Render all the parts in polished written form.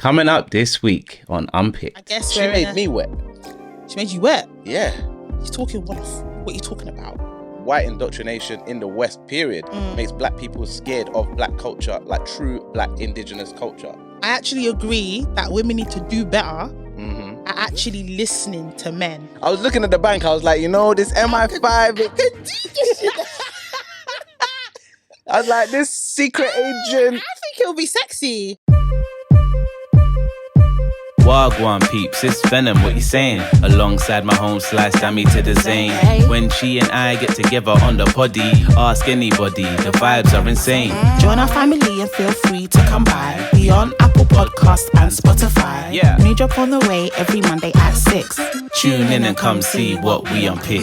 Coming up this week on Unpicked. I guess She made me wet. She made you wet? Yeah. You're talking Wolof. What are you talking about? White indoctrination in the West, period, makes black people scared of black culture, like true black indigenous culture. I actually agree that women need to do better at actually listening to men. I was looking at the bank, I was like, this MI5, it could do this shit. I was like, this secret agent. I think it'll be sexy. Wagwan peeps, it's Venom, what you saying? Alongside my home slice, Dammy to the Zane. When she and I get together on the poddy, ask anybody, the vibes are insane. Join our family and feel free to come by. We on Apple Podcasts and Spotify. Yeah. New drop on the way every Monday at 6. Tune in and come see what we unpick.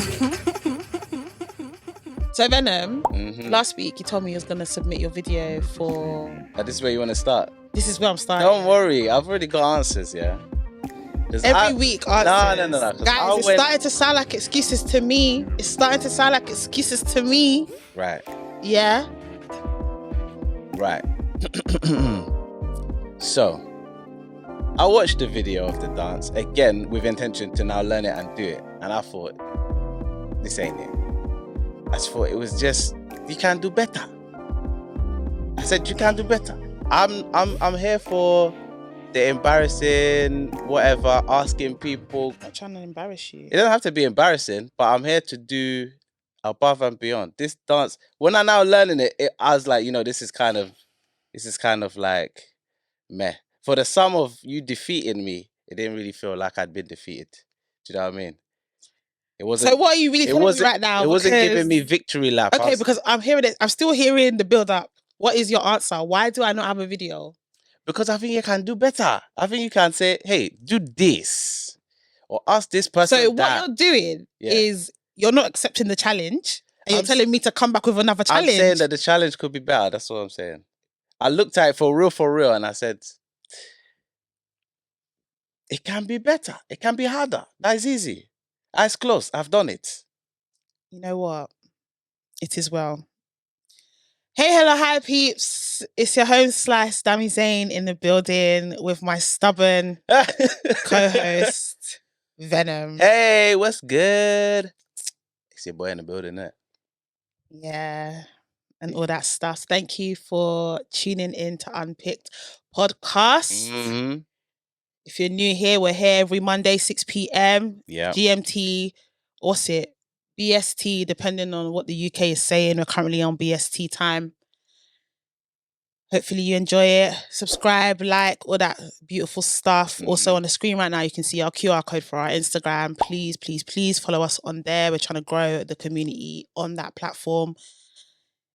So Venom, last week you told me you was going to submit your video for... This is where you want to start? This is where I'm starting. Don't worry, I've already got answers, yeah? Every week answers. No. Guys, it's starting to sound like excuses to me. Right. Yeah? Right. So, I watched the video of the dance, again, with intention to now learn it and do it. And I thought, this ain't it. I just thought it was just, you can do better. I said, you can do better. I'm here for the embarrassing, whatever, asking people. I'm not trying to embarrass you. It doesn't have to be embarrassing, but I'm here to do above and beyond. This dance, when I'm now learning it, I was like, this is kind of like meh. For the sum of you defeating me, it didn't really feel like I'd been defeated. Do you know what I mean? It wasn't. So what are you really telling me right now? It wasn't giving me victory lap. Okay, because I'm hearing it. I'm still hearing the build up. What is your answer? Why do I not have a video? Because I think you can do better. I think you can say, hey, do this. Or ask this person So that. what you're doing is you're not accepting the challenge and you're telling me to come back with another challenge. I'm saying that the challenge could be better. That's what I'm saying. I looked at it for real, and I said, it can be better. It can be harder. That is easy. Eyes closed. I've done it. You know what? It is well. Hey, hello, hi, peeps. It's your home slice, Dammy Zane, in the building with my stubborn co-host, Venom. Hey, what's good? It's your boy in the building, innit? Yeah, and all that stuff. Thank you for tuning in to Unpicked podcast. If you're new here, we're here every Monday, 6 p.m. Yeah. GMT, what's it? BST, depending on what the UK is saying. We're currently on BST time. Hopefully you enjoy it. Subscribe, like, all that beautiful stuff. Also on the screen right now, you can see our QR code for our Instagram. Please follow us on there. We're trying to grow the community on that platform.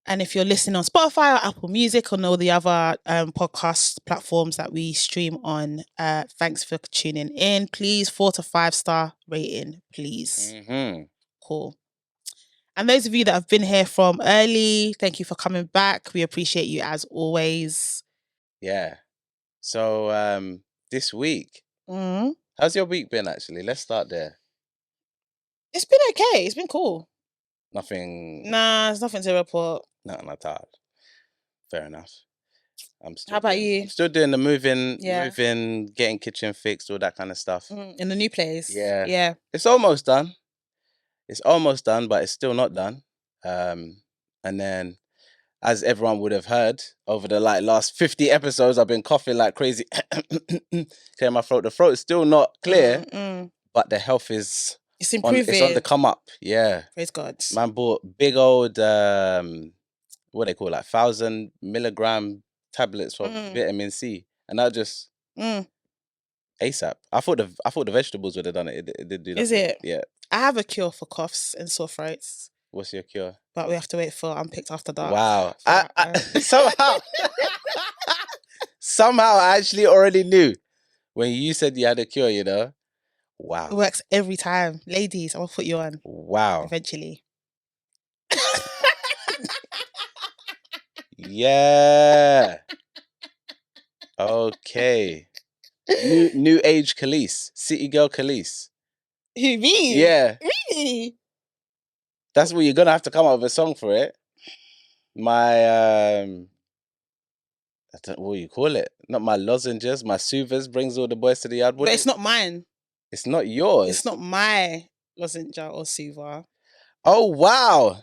And if you're listening on Spotify or Apple Music or all the other podcast platforms that we stream on, thanks for tuning in. Please, 4 to 5 star rating, please. Cool. And those of you that have been here from early, thank you for coming back. We appreciate you as always. Yeah. So this week, how's your week been actually? Let's start there. It's been okay. It's been cool. Nothing. Nah, there's nothing to report. Nothing at all. Fair enough. How about you? I'm still doing the moving, getting kitchen fixed, all that kind of stuff. In the new place? Yeah. It's almost done. But it's still not done. And then, as everyone would have heard, over the last 50 episodes, I've been coughing like crazy. Clearing my throat. The throat is still not clear, but the health is... It's improving. It's on the come up, yeah. Praise God. Man bought big old, what they call 1,000 milligram tablets for vitamin C, and that just ASAP. I thought the vegetables would have done it. It did do that. Is it? Yeah. I have a cure for coughs and sore throats. What's your cure? But we have to wait for Unpicked After Dark. Wow. Somehow I actually already knew when you said you had a cure, Wow. It works every time. Ladies, I'm going to put you on. Wow. Eventually. Yeah. Okay. New age Khalees. City girl Khalees. Who, me? Yeah. Really? That's what you're going to have to come up with a song for it. My I don't know what you call it. Not my lozenges, my soothers brings all the boys to the yard. But it's not mine. It's not yours. It's not my lozenge or soother. Oh, wow.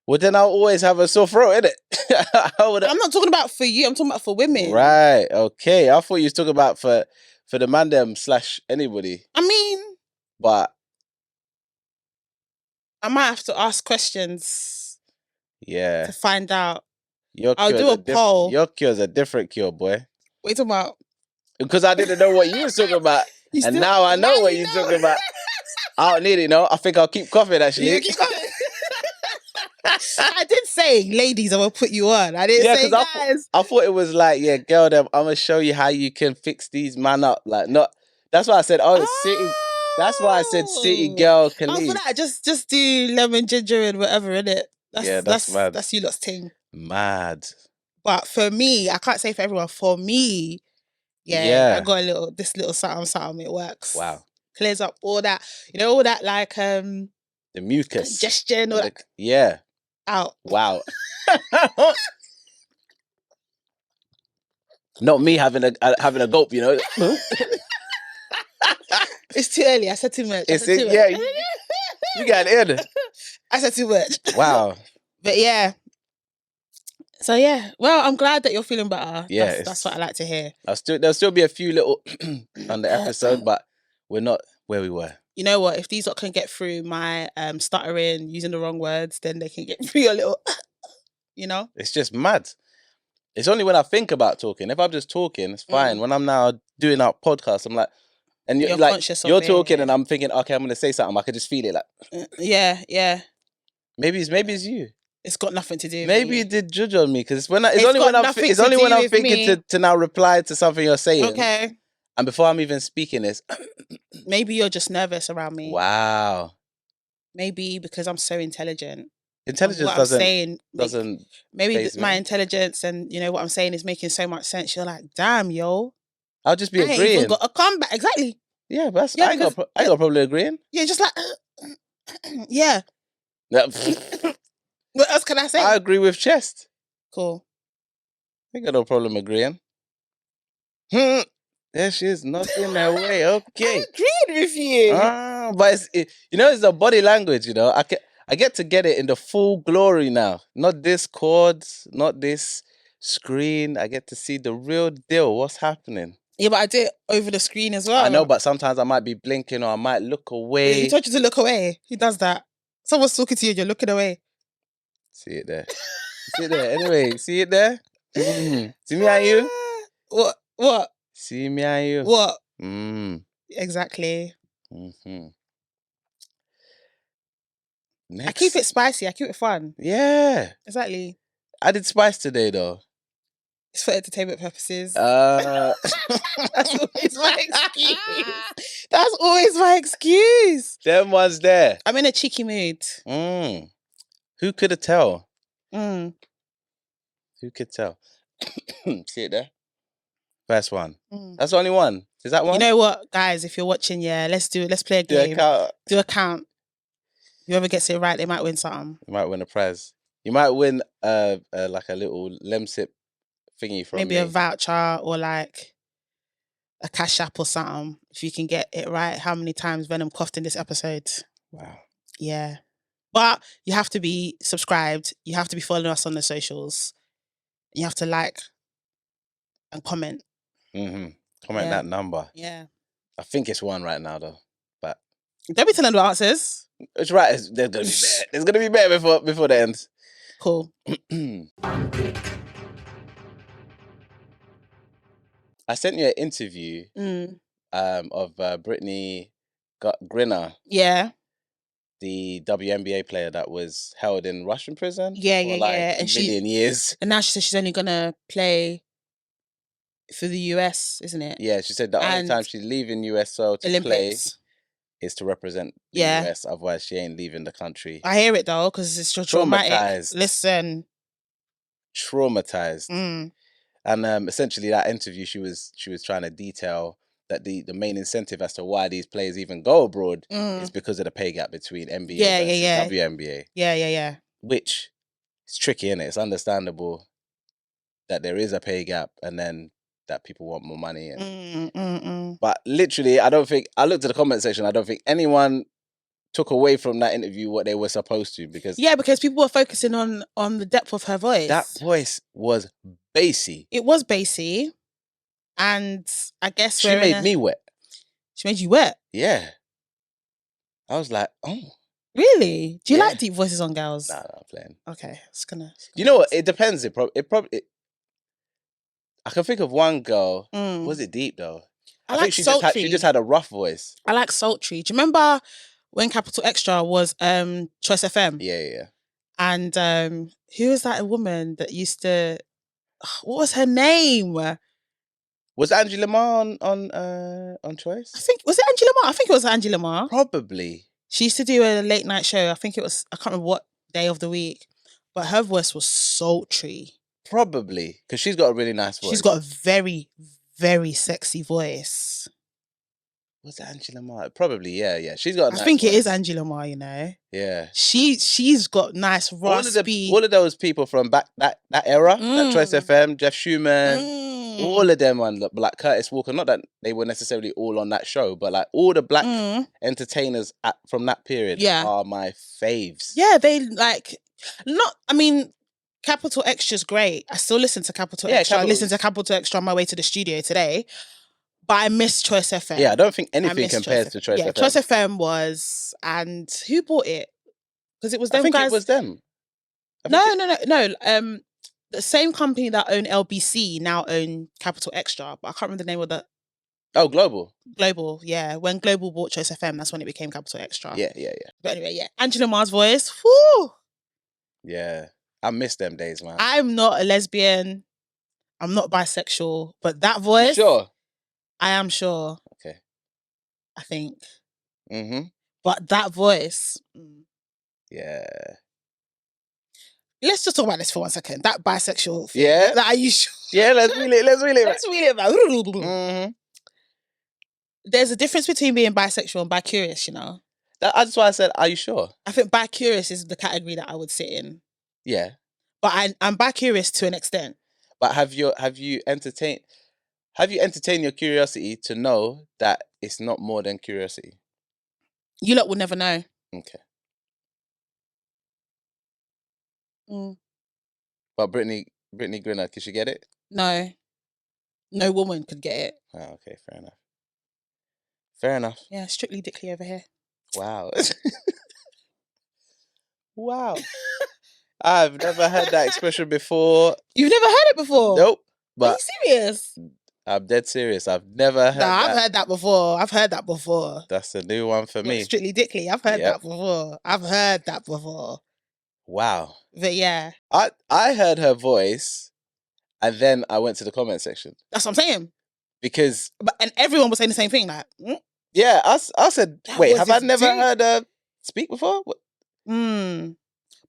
Well, then I'll always have a sore throat, innit? I'm not talking about for you. I'm talking about for women. Right. Okay. I thought you was talking about for the man them / anybody. I mean, But I might have to ask questions yeah, to find out. your I'll cure's do a poll. Your cure's a different cure, boy. What are you talking about? Because I didn't know what you was talking about, and now I know what you're talking about. I don't need it, I think I'll keep coughing, actually. You keep coughing. I did say, ladies, I'm gonna put you on. I didn't say guys. I thought it was like, yeah, girl, I'm gonna show you how you can fix these man up. Like, not. That's why I said, city. That's why I said city girl can leave. For that, just do lemon, ginger, and whatever in it. That's mad. That's you lot's thing. Mad. But for me, I can't say for everyone. For me, I got this little something. It works. Wow. Clears up all that. All that like the mucus, congestion, all that. Yeah. Out. Wow. Not me having a gulp, It's too early. I said too much. Yeah, you got it in. I said too much. Wow. But yeah. So yeah. Well, I'm glad that you're feeling better. Yeah. That's what I like to hear. There'll still be a few little on the episode, but we're not where we were. You know what? If these lot can get through my stuttering, using the wrong words, then they can get through your little, It's just mad. It's only when I think about talking. If I'm just talking, it's fine. When I'm now doing our podcast, I'm like, and you're like, you're talking, and I'm thinking, okay, I'm gonna say something. I can just feel it, like, yeah. Maybe it's you. It's got nothing to do. Maybe you did judge on me because it's only when I'm thinking to now reply to something you're saying. Okay. And before I'm even speaking this, maybe you're just nervous around me. Wow. Maybe because I'm so intelligent. Intelligence doesn't. Maybe my intelligence and what I'm saying is making so much sense. You're like, damn, yo. I'll just be agreeing. I ain't even got a comeback. Exactly. Yeah, but I ain't got probably agreeing. Yeah, just like, yeah. What else can I say? I agree with chest. Cool. I got no problem agreeing. There she is, not in her way. Okay. I agreed with you. But it's the body language, I get to get it in the full glory now. Not this chords, not this screen. I get to see the real deal. What's happening? Yeah, but I do it over the screen as well. I know, but sometimes I might be blinking or I might look away. Yeah, he told you to look away. He does that. Someone's talking to you and you're looking away. See it there. See it there. Anyway, see it there? See me and you? What? See me and you? What? Next. Exactly. I keep it spicy. I keep it fun. Yeah. Exactly. I did spice today, though. It's for entertainment purposes. That's always my excuse. That's always my excuse. Them ones there. I'm in a cheeky mood. Who could have tell? Who could tell? See it there? First one. That's the only one. Is that one? You know what, guys? If you're watching, let's play a game. Do a count. Whoever gets it right, they might win something. You might win a prize. You might win like a little lemsip thingy from maybe me. A voucher or like a cash app or something. If you can get it right, how many times Venom coughed in this episode? Wow. Yeah. But you have to be subscribed. You have to be following us on the socials. You have to like and comment. Comment that number. Yeah. I think it's one right now though. But don't be telling the answers. It's right. There's gonna be better. There's gonna be better before the end. Cool. I sent you an interview of Brittney Griner. Yeah. The WNBA player that was held in Russian prison. Yeah. And a million years. And now she said she's only gonna play for the US, isn't it? Yeah, she said the only time she's leaving US soil to play is to represent the US. Otherwise, she ain't leaving the country. I hear it though, because it's just traumatic. Listen. Traumatized. And essentially that interview, she was trying to detail that the main incentive as to why these players even go abroad is because of the pay gap between NBA versus WNBA. Yeah. Which is tricky, innit? It's understandable that there is a pay gap, and then that people want more money. And But but literally, I looked at the comment section. I don't think anyone took away from that interview what they were supposed to, because because people were focusing on the depth of her voice. that voice was bassy. It was bassy, and I guess She made me wet. She made you wet. Yeah, I was like, oh, Really? Do you Yeah. like deep voices on girls? nah, I'm playing. Okay, it's gonna. You know what? It depends. It probably. I can think of one girl. Was it deep though? I think like she sultry. just had a rough voice. I like sultry. Do you remember when Capital Extra was Choice FM? Yeah. And who was that? A woman that used to. What was her name? Was Angie Lamar on Choice? I think was it Angie Lamar? I think it was Angie Lamar. Probably. She used to do a late night show. I think it was. I can't remember what day of the week, but her voice was sultry. Probably, because she's got a really nice voice. She's got a very, very sexy voice. Was it Angie Lamar? Probably, yeah. She's got a nice I think voice. it is Angie Lamar, you know. Yeah. She's got nice raspy. All of those people from back that era, that Choice FM, Jeff Schumann, all of them, and like Curtis Walker. Not that they were necessarily all on that show, but like all the black entertainers from that period are my faves. Yeah, they like not. I mean, Capital Extra's great. I still listen to Capital Extra. I listen to Capital Extra on my way to the studio today. But I miss Choice FM. Yeah, I don't think anything compares to Choice FM. Choice FM was, and who bought it? Because it was them I think guys. it was them. No. The same company that owned LBC now own Capital Extra, but I can't remember the name of the. Oh, Global. Global, yeah. When Global bought Choice FM, that's when it became Capital Extra. Yeah. But anyway, yeah. Angela Mar's voice, whoo! Yeah. I miss them days, man. I'm not a lesbian. I'm not bisexual, but that voice. Sure. I am sure. Okay. I think. Mm-hmm. But that voice. Yeah. Let's just talk about this for 1 second. That bisexual thing. Yeah. Are you sure? Yeah, let's reel it. Let's reel it back. Mm-hmm. There's a difference between being bisexual and bi-curious, you know? That's why I said, are you sure? I think bi-curious is the category that I would sit in. Yeah. But I'm bi-curious to an extent. But have you entertained your curiosity to know that it's not more than curiosity? You lot will never know. Okay. But Brittney Griner, can she get it? No. No woman could get it. Oh, okay, fair enough. Yeah, strictly dickly over here. Wow. Wow. I've never heard that expression before. You've never heard it before? Nope. Are you serious? I'm dead serious. I've never heard that. I've heard that before. That's a new one for me. Strictly dickly. I've heard that before. Wow. But yeah. I heard her voice and then I went to the comment section. That's what I'm saying. Because... And everyone was saying the same thing. Like, yeah, I said, wait, have I never heard her speak before? What?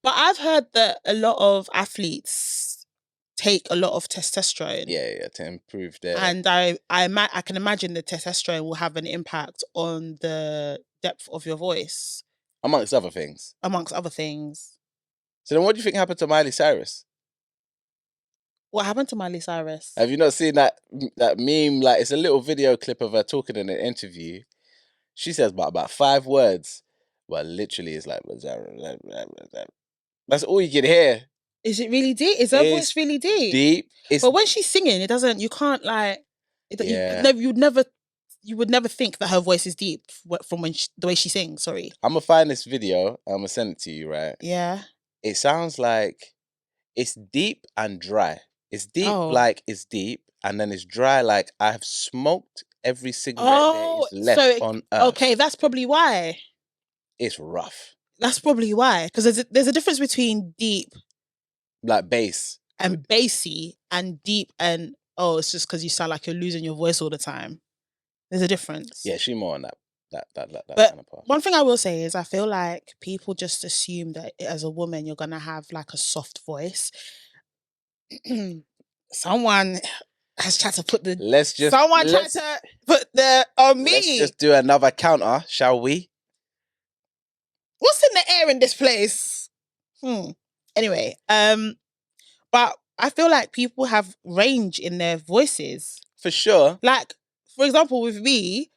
But I've heard that a lot of athletes take a lot of testosterone. Yeah, to improve their... And I can imagine the testosterone will have an impact on the depth of your voice. Amongst other things. So then what do you think happened to Miley Cyrus? What happened to Miley Cyrus? Have you not seen that meme? Like, it's a little video clip of her talking in an interview. She says about 5 words. Well, literally it's like... That's all you can hear. Is it really deep? Is her voice really deep? Deep. But when she's singing, you can't like... You would never think that her voice is deep from the way she sings, sorry. I'm going to find this video. I'm going to send it to you, right? Yeah. It sounds like it's deep and dry. It's deep like it's deep, and then it's dry like I have smoked every cigarette that is left on earth. Okay, that's probably why. It's rough. That's probably why. Because there's a difference between deep... like bass. And bassy, and deep, and it's just because you sound like you're losing your voice all the time. There's a difference. Yeah, she's more on that kind of part. One thing I will say is I feel like people just assume that as a woman you're gonna have like a soft voice. Someone has tried to put the on me. Let's just do another counter, shall we? What's in the air in this place? Anyway, but I feel like people have range in their voices. For sure. Like, for example, with me,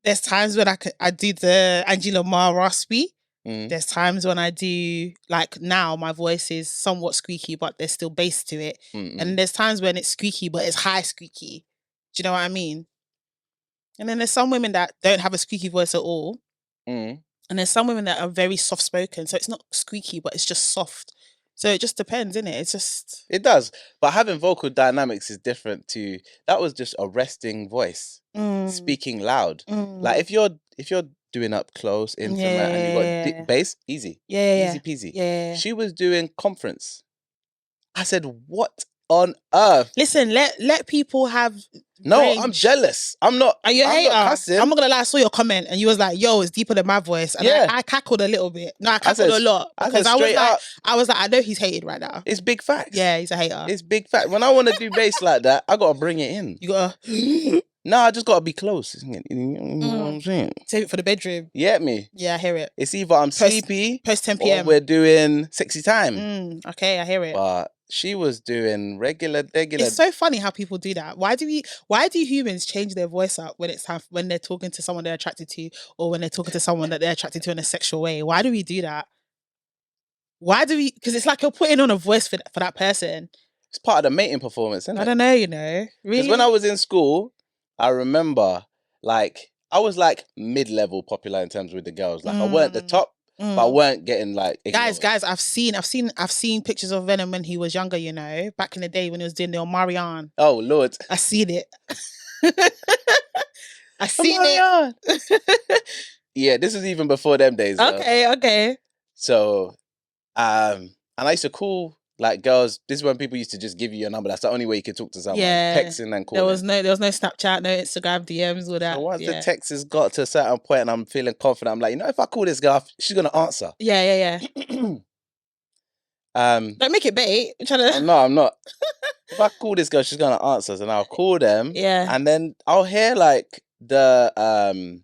there's times when I do the Angela Ma raspy. There's times when I do, like now, my voice is somewhat squeaky, but there's still bass to it. And there's times when it's squeaky, but it's high squeaky. Do you know what I mean? And then there's some women that don't have a squeaky voice at all. And there's some women that are very soft spoken. So it's not squeaky, but it's just soft. So it just depends, innit? It's just... It does. But having vocal dynamics is different to... That was just a resting voice. Speaking loud. Like if you're doing up close, intimate, and you got bass, easy. Easy peasy. Yeah. She was doing conference. I said, what on earth? Listen, let people have... No, range. I'm jealous. I'm not. Are you a hater? Not cussing. I'm not gonna lie. I saw your comment and you was like, "Yo, it's deeper than my voice." And I cackled a little bit. No, I cackled a lot because I was like, I know he's hated right now. It's big facts. Yeah, he's a hater. It's big fact. When I want to do bass like that, I gotta bring it in. You gotta. No, I just gotta be close. You know what I'm saying? Save it for the bedroom. You get me? Yeah, I hear it. It's either I'm sleepy, post 10 p.m. or we're doing sexy time. Okay, I hear it. But she was doing regular. It's so funny how people do that. Why do humans change their voice up when it's time when they're talking to someone they're attracted to, or when they're talking to someone that they're attracted to in a sexual way? Why do we do that? Because it's like you're putting on a voice for that person. It's part of the mating performance, isn't it? I don't know, really. Because when I was in school, I remember like I was like mid-level popular in terms with the girls. Like I weren't the top, but I weren't getting like guys. I've seen pictures of Venom when he was younger. You know, back in the day when he was doing the Omarion. Oh Lord, I seen it. I seen it. Yeah, this was even before them days. Okay. So, and I used to call like girls. This is when people used to just give you your number. That's the only way you could talk to someone. Yeah, texting and calling. There was no Snapchat, no Instagram DMs, all that. So once the text has got to a certain point and I'm feeling confident, I'm like, if I call this girl, she's gonna answer. Yeah. Don't make it bait. No, I'm not. If I call this girl, she's gonna answer, and I'll call them. Yeah. And then I'll hear like the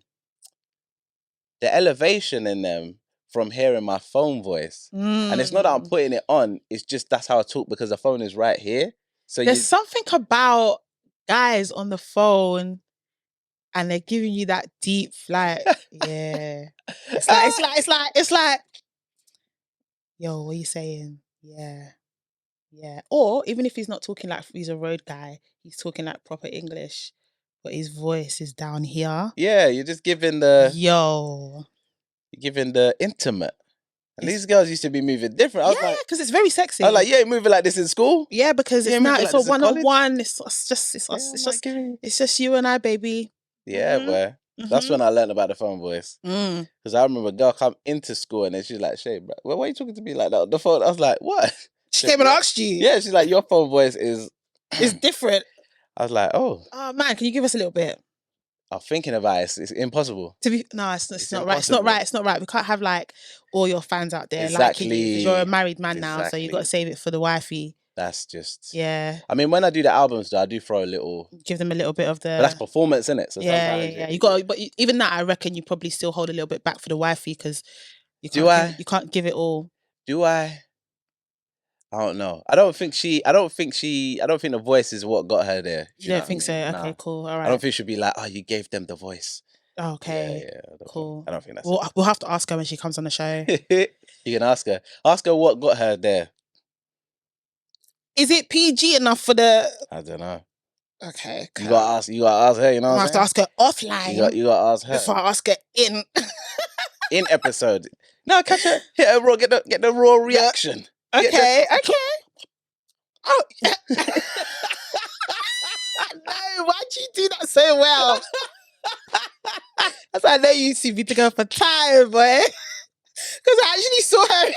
elevation in them from hearing my phone voice. And it's not that I'm putting it on, it's just that's how I talk because the phone is right here. So there's something about guys on the phone and they're giving you that deep like it's like yo, what are you saying? Yeah. Or even if he's not talking like he's a road guy, he's talking like proper English, but his voice is down here. Yeah, you're just giving the intimate. And these girls used to be moving different. I was like, because it's very sexy. I was like, you ain't moving like this in school. Yeah, because it's a one-on-one. It's just you and I, baby. Yeah, boy. That's when I learned about the phone voice. Because I remember a girl come into school and then she's like, "Shay, bro, why are you talking to me like that on the phone?" I was like, "What?" She came and asked you. Yeah, she's like, "Your phone voice is it's different." I was like, "Oh man, can you give us a little bit?" I'm thinking about it. It's impossible. It's not right. It's not right. We can't have like all your fans out there exactly. liking you because you're a married man now, so you got to save it for the wifey. That's just I mean, when I do the albums, though, I do throw a little, give them a little bit of the. But that's performance, isn't it? So yeah. You got, but even that, I reckon you probably still hold a little bit back for the wifey because you can't give it all. Do I? I don't know. I don't think the voice is what got her there. You don't think so? Nah. Okay, cool. All right. I don't think she'd be like, "Oh, you gave them the voice." Okay. Yeah, cool. I don't think that's. We'll have to ask her when she comes on the show. You can ask her. Ask her what got her there. Is it PG enough for the? I don't know. Okay. You gotta ask her. You know, I have to ask her offline. You gotta ask her before I ask her in. In episode. No, catch her. Hit her raw. Get the raw reaction. Okay. Oh. No, why'd you do that so well? That's why I know you see me together for time, boy. Because I actually saw her.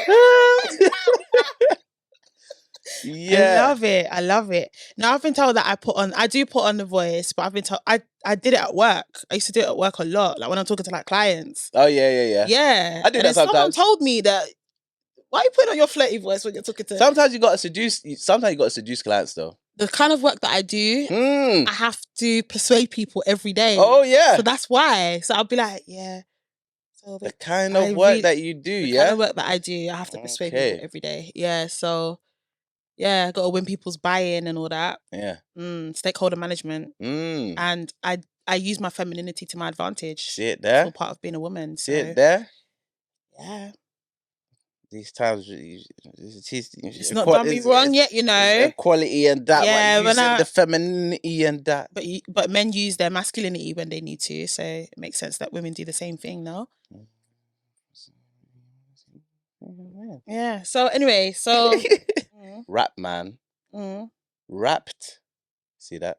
Yeah. I love it. Now I've been told that I do put on the voice, but I've been told I did it at work. I used to do it at work a lot, like when I'm talking to like clients. Oh yeah. Yeah. I do that sometimes. Someone told me that. Why are you putting on your flirty voice when you're talking to? Sometimes you got to seduce clients though. The kind of work that I do, I have to persuade people every day. Oh yeah. So that's why. So I'll be like, yeah. So the kind of work that you do, the kind of work that I do, I have to persuade people every day. Yeah. So Yeah, got to win people's buy-in and all that. Yeah. Stakeholder management. Mm. And I use my femininity to my advantage. See it It's there? all part of being a woman. See it there? Yeah. These times, It's not done me wrong yet, you know. Equality and that. Yeah, using the femininity and that. But men use their masculinity when they need to, so it makes sense that women do the same thing, no? Yeah. So anyway, Rapman. Wrapped. See that?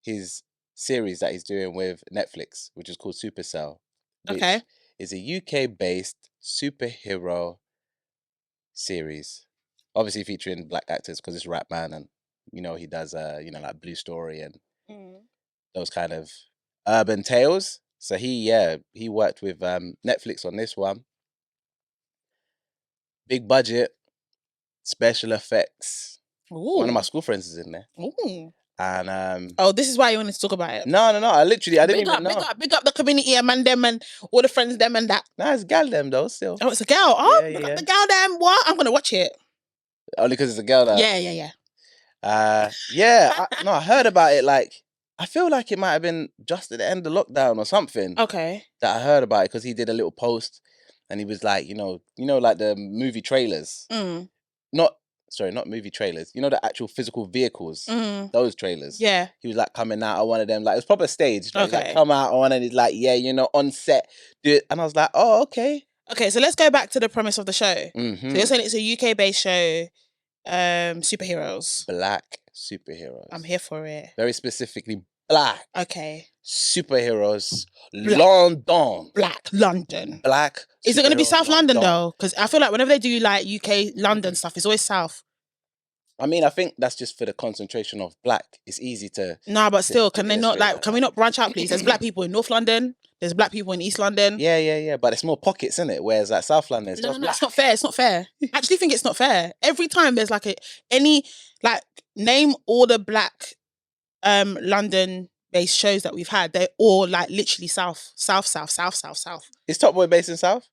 His series that he's doing with Netflix, which is called Supacell, which is a UK-based superhero series, obviously featuring black actors because it's Rapman, and he does like Blue Story and those kind of urban tales. So he worked with Netflix on this one. Big budget, special effects. Ooh. One of my school friends is in there. Ooh. And this is why you wanted to talk about it. No. I didn't even know. Big up the community and man them and all the friends them and that. Nah, it's gal them though still. Oh, it's a girl. Oh, big up the gal them. What? I'm gonna watch it. Only because it's a girl. Yeah. I heard about it. Like, I feel like it might have been just at the end of lockdown or something. Okay. That I heard about it because he did a little post and he was like, like the movie trailers. Not movie trailers. The actual physical vehicles. Those trailers. Yeah. He was like coming out on one of them. Like, it was proper staged. Like, he's like, come out on, and he's like, on set. Do it. And I was like, oh, okay. Okay, so let's go back to the premise of the show. Mm-hmm. So you're saying it's a UK-based show, superheroes. Black superheroes. I'm here for it. Very specifically black. Okay. Superheroes. London. Black London. Black. Is it going to be South London though? Because I feel like whenever they do like UK London stuff, it's always South. I mean, I think that's just for the concentration of black. It's easy to. Nah, but still, can we not branch out, please? There's black people in North London. There's black people in East London. Yeah. But it's more pockets, isn't it? Whereas like South London, no, it's not fair. It's not fair. I actually think it's not fair. Every time there's name all the black London-based shows that we've had. They're all like literally South. Is Top Boy based in South?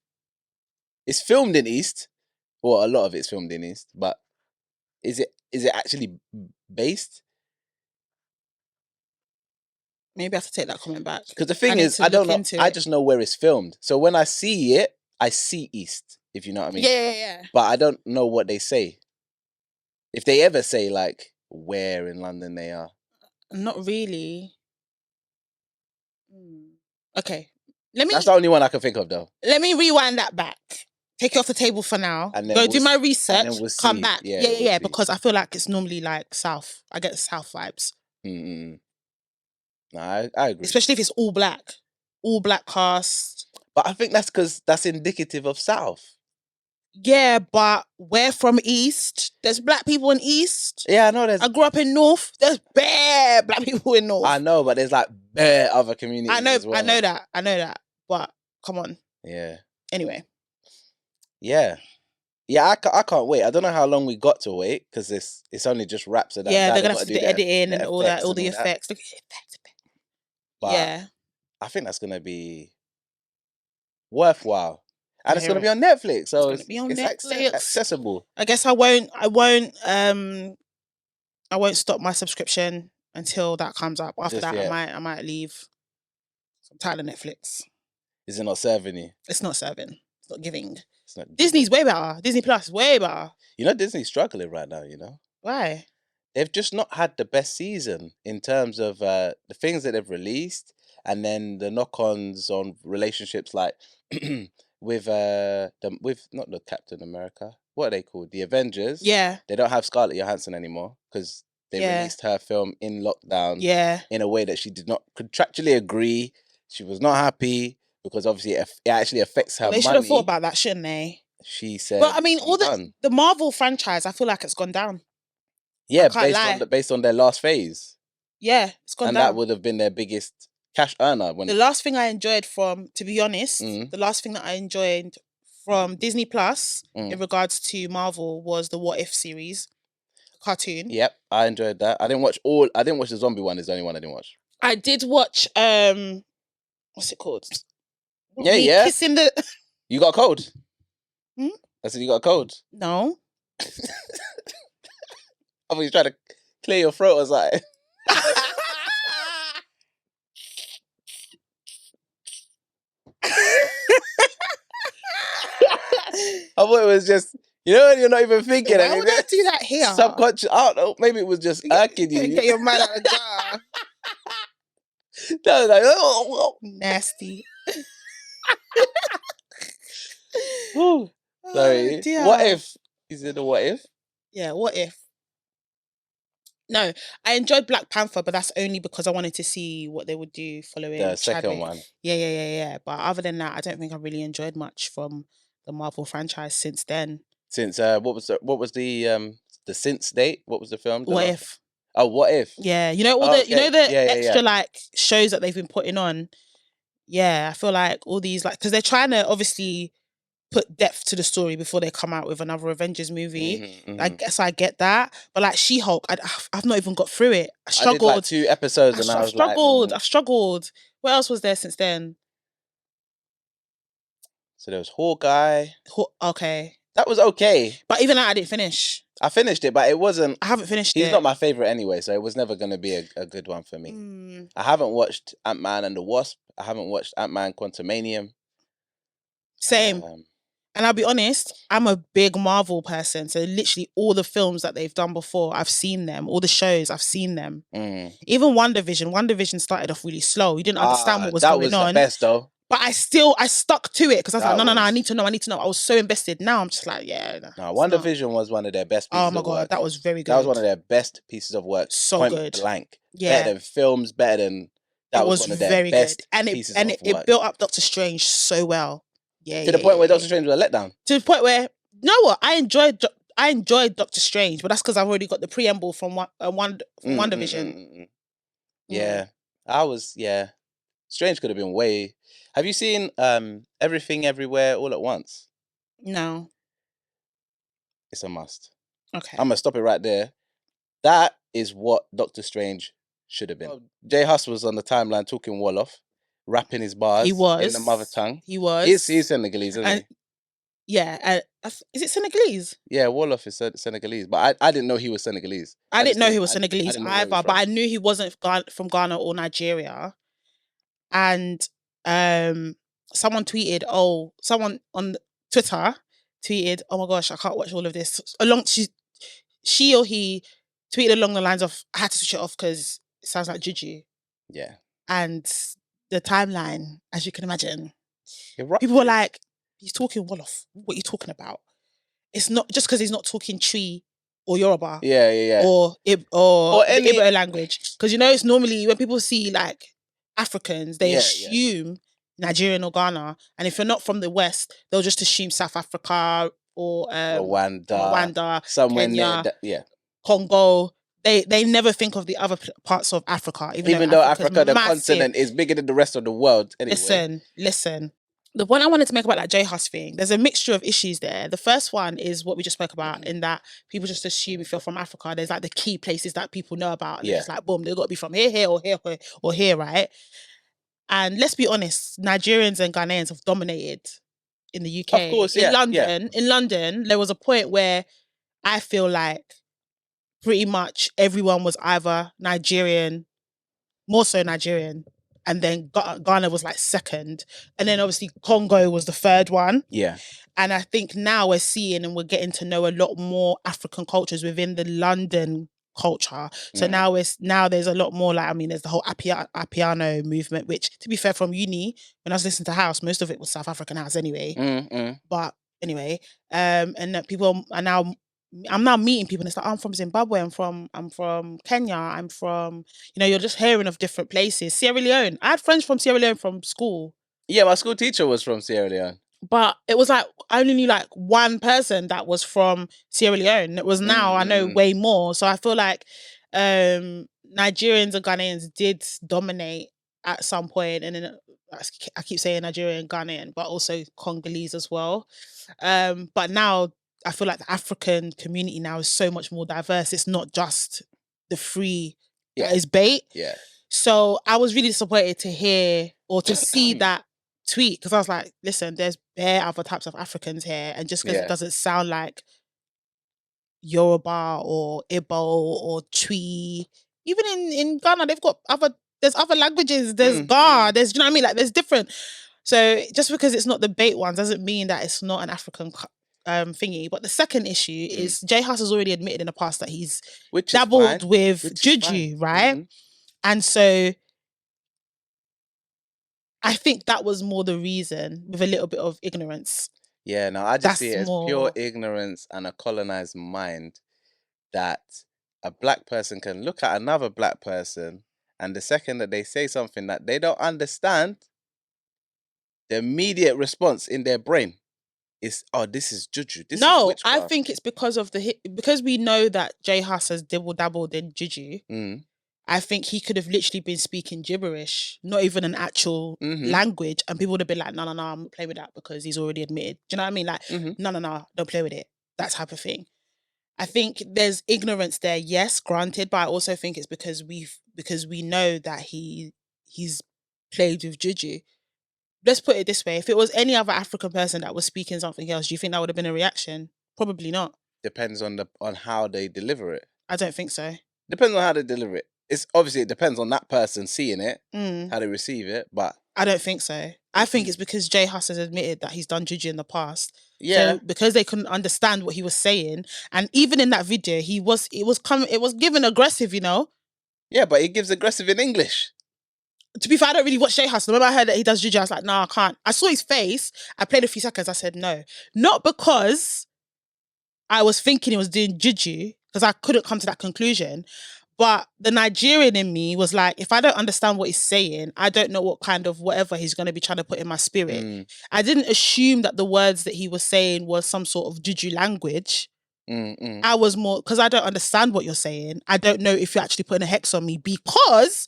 It's filmed in East. Well, a lot of it's filmed in East, but is it actually based? Maybe I have to take that comment back. Because the thing is, I don't know. I just know where it's filmed. So when I see it, I see East, if you know what I mean. Yeah. But I don't know what they say. If they ever say like where in London they are. Not really. Okay. That's the only one I can think of though. Let me rewind that back. Take it off the table for now. And then do my research. And then we'll come back. Yeah. Because I feel like it's normally like South. I get South vibes. No, I agree. Especially if it's all black cast. But I think that's because that's indicative of South. Yeah, but we're from East. There's black people in East. Yeah, I know. I grew up in North. There's bare black people in North. I know, but there's like bare other communities. I know. As well. I know that. But come on. Yeah. Anyway. Yeah. I can't wait. I don't know how long we got to wait because it's only just wraps of that. Yeah, they're gonna have to do the editing and all that, all the effects. Look at the effects. But yeah, I think that's gonna be worthwhile, and it's gonna be on Netflix, so it's Netflix. Accessible. I guess I won't stop my subscription until that comes up. After that, I might leave. I'm tired of Netflix. Is it not serving you? It's not serving. It's not giving. It's not. Disney's way better. Disney Plus way better. Disney's struggling right now. Why? They've just not had the best season in terms of the things that they've released, and then the knock-ons on relationships, like with not the Captain America. What are they called? The Avengers. Yeah. They don't have Scarlett Johansson anymore because they released her film in lockdown. Yeah. In a way that she did not contractually agree. She was not happy because obviously it actually affects her money. They should have thought about that, shouldn't they? She said. But I mean, all the Marvel franchise, I feel like it's gone down. Yeah, based on their last phase. Yeah, it's gone down. And that would have been their biggest cash earner. The last thing I enjoyed to be honest, the last thing that I enjoyed from Disney Plus in regards to Marvel was the What If series cartoon. Yep, I enjoyed that. I didn't watch the zombie one. It's the only one I didn't watch. I did watch what's it called? Yeah. Kissing the. You got a cold? I said you got a cold. No. I thought you trying to clear your throat or something. I thought it was just, you're not even thinking. Why would I do that here? Subconscious. I don't know. Maybe it was just irking you. Get your man out of the jar. That was like, oh. Nasty. Sorry. Dear. What if? Is it a what if? Yeah, what if? No, I enjoyed Black Panther, but that's only because I wanted to see what they would do following The second Chadwick. one. Yeah. But other than that, I don't think I really enjoyed much from the Marvel franchise since then. Since what was the since date? What was the film? What if? Oh, what if? Yeah, all the Yeah. extra like shows that they've been putting on. Yeah, I feel like all these because they're trying to obviously put depth to the story before they come out with another Avengers movie. I guess I get that, but like She-Hulk, I've not even got through it. I struggled. I did like 2 episodes and I was struggled. like, I've struggled. What else was there since then? So there was Hawkeye. Okay, that was okay, but even that I didn't finish. I finished it, but it wasn't. I haven't finished it. He's not my favorite anyway, so it was never going to be a good one for me. I haven't watched Ant-Man and the Wasp. I haven't watched Ant-Man Quantumanium. Same. And I'll be honest, I'm a big Marvel person. So literally all the films that they've done before, I've seen them. All the shows, I've seen them. Even WandaVision started off really slow. You didn't understand what was going on. That was the best though. But I stuck to it because I was like, no, I need to know. I was so invested. Now I'm just like, yeah. No, WandaVision was one of their best pieces of work. Oh my God, that was very good. That was one of their best pieces of work. So Point good. Blank. Yeah. Better than films, better than... That was one of their very best good. pieces of work. It built up Doctor Strange so well. Yeah. To the point where Doctor Strange was a letdown. To the point where, you know what? I enjoyed Doctor Strange, but that's because I've already got the preamble from WandaVision. Yeah. Strange could have been way... Have you seen Everything Everywhere All at Once? No. It's a must. Okay. I'm going to stop it right there. That is what Doctor Strange should have been. J Hus was on the timeline talking Wolof, rapping his bars he was. in the mother tongue. He was. He's Senegalese, isn't he? Yeah. Is it Senegalese? Yeah, Wolof is Senegalese. But I didn't know he was Senegalese. I didn't know he was Senegalese either, but I knew he wasn't from Ghana or Nigeria. And someone on Twitter tweeted, oh my gosh, I can't watch all of this. She or he tweeted along the lines of, I had to switch it off because it sounds like Juju. Yeah. And the timeline, as you can imagine, Right. people were like, he's talking Wolof. What are you talking about? It's not just because he's not talking Twi or Yoruba. Yeah. Or any Igbo language. Because it's normally when people see like Africans, they assume Nigerian or Ghana. And if you're not from the West, they'll just assume South Africa or Rwanda, somewhere Kenya, near Congo. They never think of the other parts of Africa. Even though Africa, the continent, is bigger than the rest of the world. Anyway. Listen. The point I wanted to make about that J Hus thing, there's a mixture of issues there. The first one is what we just spoke about, in that people just assume if you're from Africa, there's like the key places that people know about. And it's like, boom, they've got to be from here, or here, right? And let's be honest, Nigerians and Ghanaians have dominated in the UK. Of course, yeah. In London, there was a point where I feel like pretty much everyone was either Nigerian, more so Nigerian, and then Ghana was like second, and then obviously Congo was the third one. Yeah. And I think now we're seeing and we're getting to know a lot more African cultures within the London culture. So now there's a lot more there's the whole Apiano movement, which, to be fair, from uni, when I was listening to house, most of it was South African house anyway. But anyway, and that people are now... I'm now meeting people and it's like, I'm from Zimbabwe, I'm from Kenya, I'm from, you're just hearing of different places. Sierra Leone. I had friends from Sierra Leone from school. Yeah, my school teacher was from Sierra Leone. But it was like, I only knew one person that was from Sierra Leone. It was now, I know way more. So I feel like Nigerians and Ghanaians did dominate at some point. And then I keep saying Nigerian, Ghanaian, but also Congolese as well. But now, I feel like the African community now is so much more diverse. It's not just the free that is bait. Yeah. So I was really disappointed to hear or to see that tweet, because I was like, listen, there's bare other types of Africans here, and just because it doesn't sound like Yoruba or Igbo or Twi. Even in Ghana, there's other languages. There's Ga. There's, you know what I mean? Like, there's different. So just because it's not the bait ones doesn't mean that it's not an African thingy. But the second issue is J House has already admitted in the past that he's dabbled with Juju, right? And so I think that was more the reason, with a little bit of ignorance. Yeah, no, I just see it as That's pure more- ignorance and a colonized mind that a black person can look at another black person, and the second that they say something that they don't understand, the immediate response in their brain is, "Oh, this is juju. This is No, I witchcraft." think it's because of because we know that J Huss has dabbled in Juju. I think he could have literally been speaking gibberish, not even an actual language, and people would have been like, no, I'm not playing with that because he's already admitted. Do you know what I mean? Like, no, don't play with it. That type of thing. I think there's ignorance there, yes, granted, but I also think it's because we know that he's played with Juju. Let's put it this way: if it was any other African person that was speaking something else, do you think that would have been a reaction? Probably not. Depends on how they deliver it. I don't think so. Depends on how they deliver it. It's obviously, it depends on that person seeing it, how they receive it, but I don't think so. I think it's because J Huss has admitted that he's done Juju in the past. Yeah. So because they couldn't understand what he was saying, and even in that video, it was given aggressive, you know. Yeah, but he gives aggressive in English. To be fair, I don't really watch J Huss. The moment I heard that he does Juju, I was like, nah, I can't. I saw his face. I played a few seconds. I said no, not because I was thinking he was doing Juju, because I couldn't come to that conclusion. But the Nigerian in me was like, if I don't understand what he's saying, I don't know what kind of whatever he's going to be trying to put in my spirit. I didn't assume that the words that he was saying was some sort of Juju language. I was more, because I don't understand what you're saying. I don't know if you're actually putting a hex on me because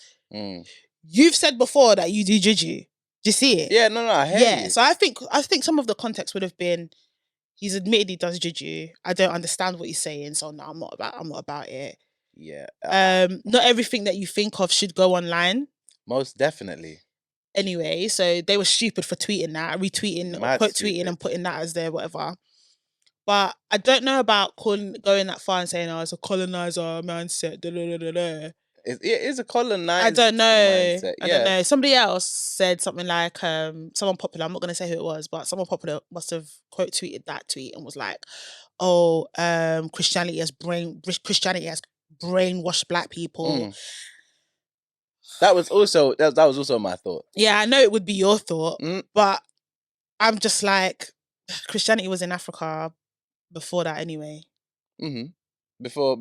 you've said before that you do Juju. Do you see it? Yeah, no, I hear you. So I think some of the context would have been, he's admitted he does Juju. I don't understand what he's saying, so no, I'm not about it. Yeah. Not everything that you think of should go online. Most definitely. Anyway, so they were stupid for tweeting that, retweeting, quote tweeting and putting that as their whatever. But I don't know about going that far and saying, oh, it's a colonizer mindset. It is a colonized I don't know. mindset. I don't know. Somebody else said something like, someone popular, I'm not going to say who it was, but someone popular must have quote tweeted that tweet and was like, oh, Christianity has brainwashed black people. That was also my thought. Yeah, I know it would be your thought, but I'm just like, Christianity was in Africa before that anyway. Before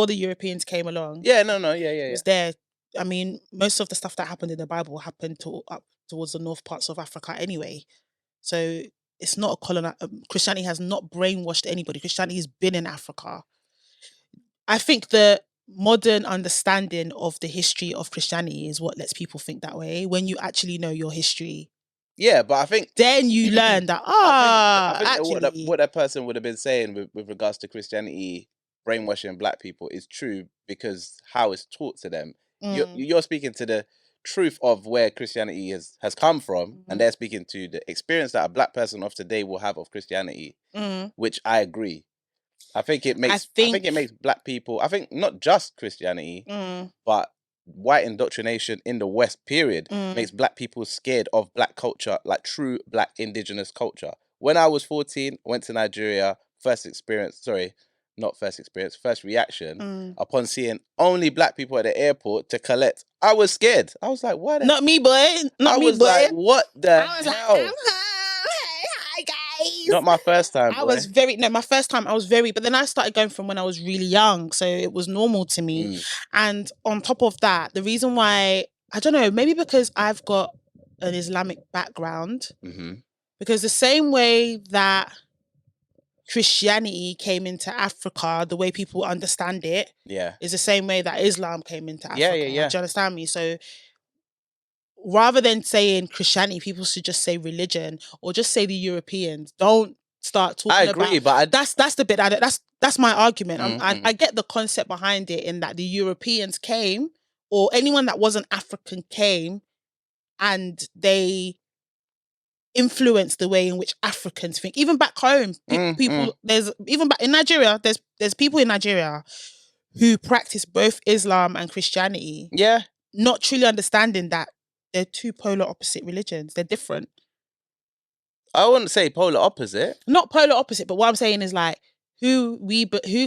the Europeans came along. Yeah, yeah. It was there. I mean, most of the stuff that happened in the Bible happened up towards the north parts of Africa anyway. So it's not Christianity has not brainwashed anybody. Christianity has been in Africa. I think the modern understanding of the history of Christianity is what lets people think that way. When you actually know your history. Yeah, but I think then you learn that I think actually what that person would have been saying with regards to Christianity brainwashing black people is true, because how it's taught to them. You're speaking to the truth of where Christianity has come from, and they're speaking to the experience that a black person of today will have of Christianity, which I agree. I think it makes black people, I think not just Christianity, but white indoctrination in the West period makes black people scared of black culture, like true black indigenous culture. When I was 14, I went to Nigeria, first reaction upon seeing only black people at the airport to collect. I was scared. I was like, what? Not me, boy. Not me, boy. Like, what the hell? Like, hi, guys. Not my first time, boy. My first time I was very, but then I started going from when I was really young, so it was normal to me. And on top of that, the reason why, I don't know, maybe because I've got an Islamic background, because the same way that Christianity came into Africa, the way people understand it, is the same way that Islam came into Africa. Do you understand me? So rather than saying Christianity, people should just say religion, or just say the Europeans. Don't start talking about. I agree, but that's the bit. That's my argument. I get the concept behind it, in that the Europeans came, or anyone that wasn't African came, and they influenced the way in which Africans think. Even back home, people there's even back in Nigeria, there's people in Nigeria who practice both Islam and Christianity. Yeah. Not truly understanding that they're two polar opposite religions. They're different. I wouldn't say polar opposite. Not polar opposite, but what I'm saying is like who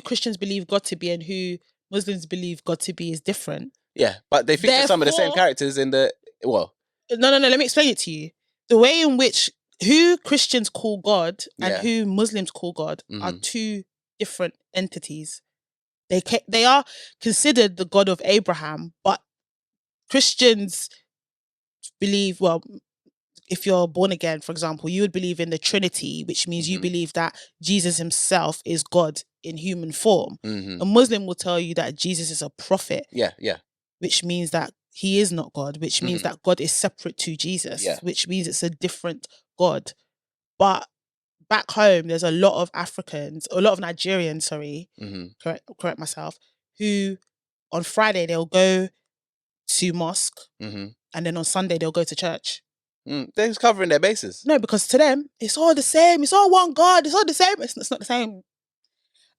Christians believe God to be and who Muslims believe God to be is different. Yeah, but they feature some of the same characters in the No. Let me explain it to you. The way in which who Christians call God and who Muslims call God are two different entities. They are considered the God of Abraham, but Christians believe, well, if you're born again, for example, you would believe in the Trinity, which means you believe that Jesus himself is God in human form. A Muslim will tell you that Jesus is a prophet. Yeah. Which means that he is not God, which means that God is separate to Jesus, which means it's a different God. But back home, there's a lot of Nigerians, correct myself, who on Friday they'll go to mosque and then on Sunday they'll go to church. They're just covering their bases. No, because to them, it's all the same. It's all one God. It's all the same. It's not the same.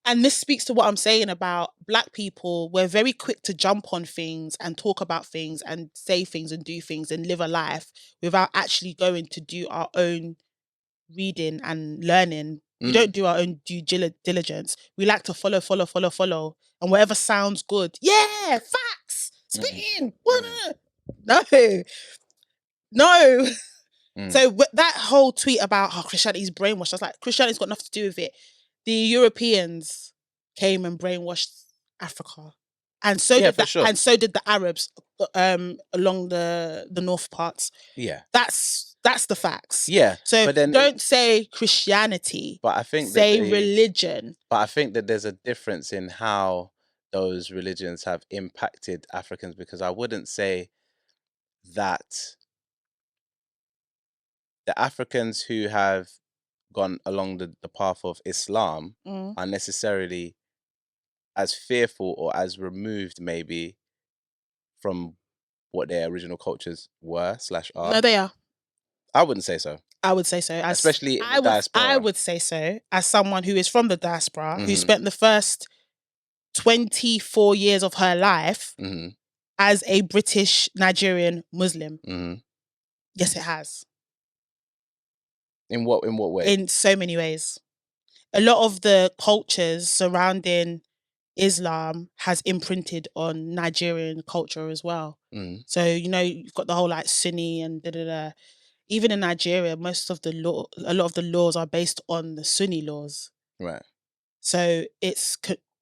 And this speaks to what I'm saying about Black people. We're very quick to jump on things and talk about things and say things and do things and live a life without actually going to do our own reading and learning. We don't do our own due diligence. We like to follow. And whatever sounds good. Yeah, facts. Spitting. No. So that whole tweet about Christianity's brainwashed, I was like, Christianity's got nothing to do with it. The Europeans came and brainwashed Africa, and so did the Arabs along the north parts. Yeah, that's the facts. Yeah, so but then don't say Christianity. But I think religion. But I think that there's a difference in how those religions have impacted Africans, because I wouldn't say that the Africans who have gone along the path of Islam are necessarily as fearful or as removed maybe from what their original cultures were / are. No, they are. I wouldn't say so. I would say so. Especially the diaspora. I would say so as someone who is from the diaspora, who spent the first 24 years of her life as a British Nigerian Muslim. Yes, it has. In what way? In so many ways. A lot of the cultures surrounding Islam has imprinted on Nigerian culture as well. So, you've got the whole like Sunni and da-da-da. Even in Nigeria, a lot of the laws are based on the Sunni laws. Right. So it's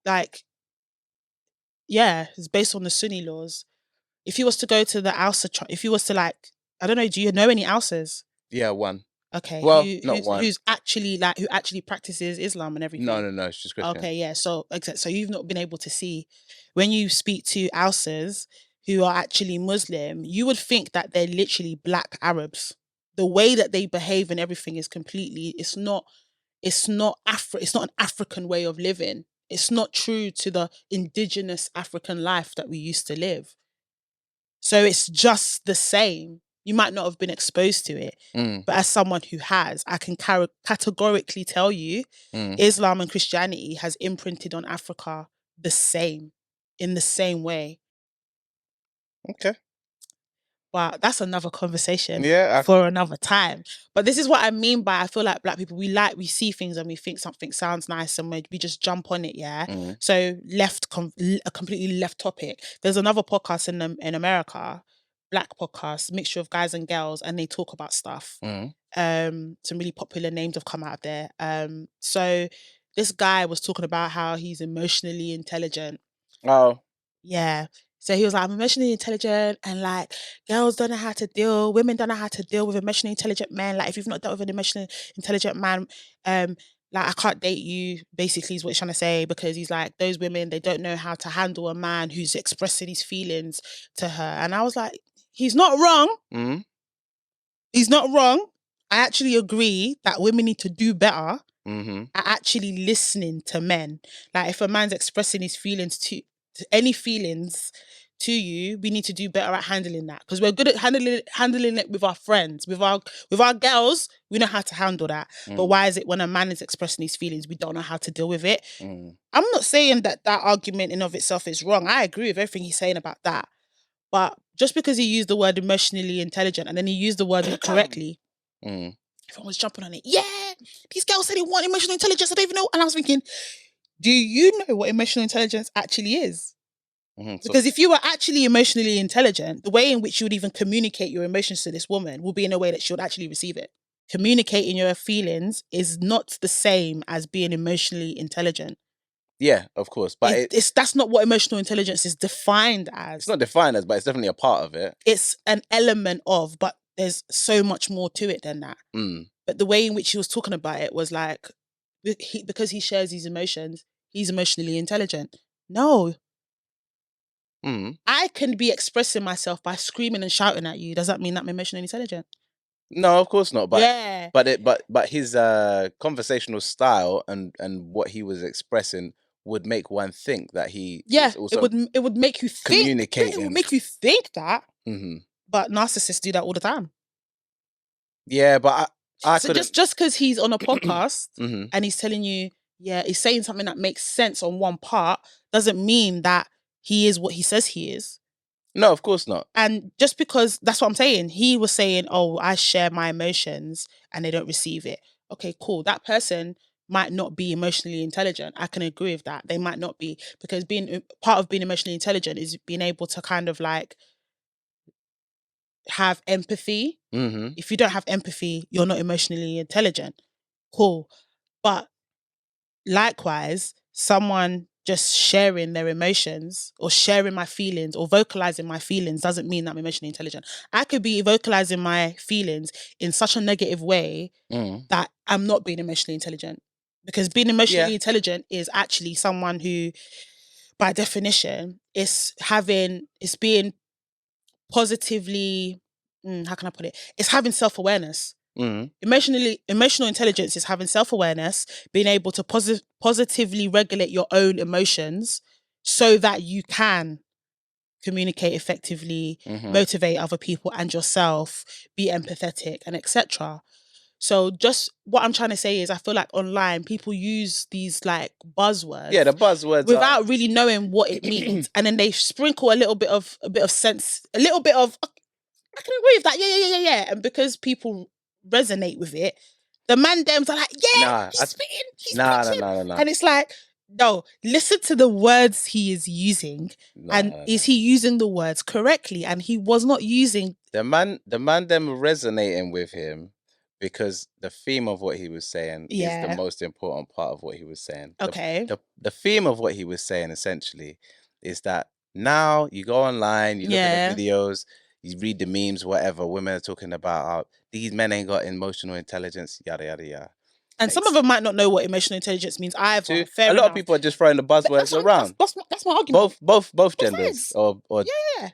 like, it's based on the Sunni laws. If you was to go to the Hausa, if you was to like, I don't know, do you know any Hausas? Yeah, one. Okay. Well, not one. Who actually practices Islam and everything? No, it's just Christian. Okay, yeah. So you've not been able to see, when you speak to Hausas who are actually Muslim, you would think that they're literally Black Arabs. The way that they behave and everything is completely, it's not an African way of living. It's not true to the indigenous African life that we used to live. So it's just the same. You might not have been exposed to it, but as someone who has, I can categorically tell you Islam and Christianity has imprinted on Africa in the same way. Okay. But that's another conversation for another time. But this is what I mean by, I feel like Black people, we see things and we think something sounds nice and we just jump on it, So a completely left topic. There's another podcast in America, Black podcast, mixture of guys and girls, and they talk about stuff. Some really popular names have come out of there. So this guy was talking about how he's emotionally intelligent. Oh. Yeah. So he was like, I'm emotionally intelligent, and like women don't know how to deal with emotionally intelligent men. Like if you've not dealt with an emotionally intelligent man, like I can't date you, basically is what he's trying to say, because he's like, those women, they don't know how to handle a man who's expressing his feelings to her. And I was like, he's not wrong. He's not wrong. I actually agree that women need to do better at actually listening to men. Like if a man's expressing his feelings any feelings to you, we need to do better at handling that, because we're good at handling it with our friends, with our girls. We know how to handle that. But why is it when a man is expressing his feelings, we don't know how to deal with it? I'm not saying that argument in of itself is wrong. I agree with everything he's saying about that. But just because he used the word emotionally intelligent and then he used the word incorrectly, everyone was jumping on it. Yeah, these girls said they want emotional intelligence. I don't even know. And I was thinking, do you know what emotional intelligence actually is? Because if you were actually emotionally intelligent, the way in which you would even communicate your emotions to this woman will be in a way that she would actually receive it. Communicating your feelings is not the same as being emotionally intelligent. Yeah, of course. But that's not what emotional intelligence is defined as. It's not defined as, but it's definitely a part of it. It's an element of, but there's so much more to it than that. But the way in which he was talking about it was like, because he shares these emotions, he's emotionally intelligent. No. I can be expressing myself by screaming and shouting at you. Does that mean that I'm emotionally intelligent? No, of course not. But yeah. But his conversational style and what he was expressing would make one think that he yeah, also it would make you think. Communicating. It would make you think that. But narcissists do that all the time. Yeah, but so just because he's on a podcast and he's telling you, yeah, he's saying something that makes sense on one part, doesn't mean that he is what he says he is. No, of course not. And just because, that's what I'm saying, he was saying, oh, I share my emotions and they don't receive it. Okay, cool. That person might not be emotionally intelligent. I can agree with that. They might not be, because being part of being emotionally intelligent is being able to kind of like have empathy. If you don't have empathy, you're not emotionally intelligent. Cool. But likewise, someone just sharing their emotions or sharing my feelings or vocalizing my feelings doesn't mean that I'm emotionally intelligent. I could be vocalizing my feelings in such a negative way that I'm not being emotionally intelligent. Because being emotionally intelligent is actually someone who, by definition, is being positively, how can I put it? It's having self-awareness. Emotional intelligence is having self-awareness, being able to positively regulate your own emotions so that you can communicate effectively, motivate other people and yourself, be empathetic, and etc. So just what I'm trying to say is, I feel like online people use these like buzzwords. Yeah, the buzzwords without really knowing what it means, and then they sprinkle a little bit of sense, a little bit of, I can agree with that. Yeah. And because people resonate with it, the man dems are like, he's spitting, he's preaching. No. And it's like, no, listen to the words he is using. Is he using the words correctly? And he was not using... The man them resonating with him because the theme of what he was saying is the most important part of what he was saying. Okay. The theme of what he was saying essentially is that now you go online, you look at the videos, you read the memes, whatever, women are talking about how these men ain't got emotional intelligence, yada, yada, yada. And some of them might not know what emotional intelligence means either. A lot of people are just throwing the buzzwords around. That's my argument. Both genders or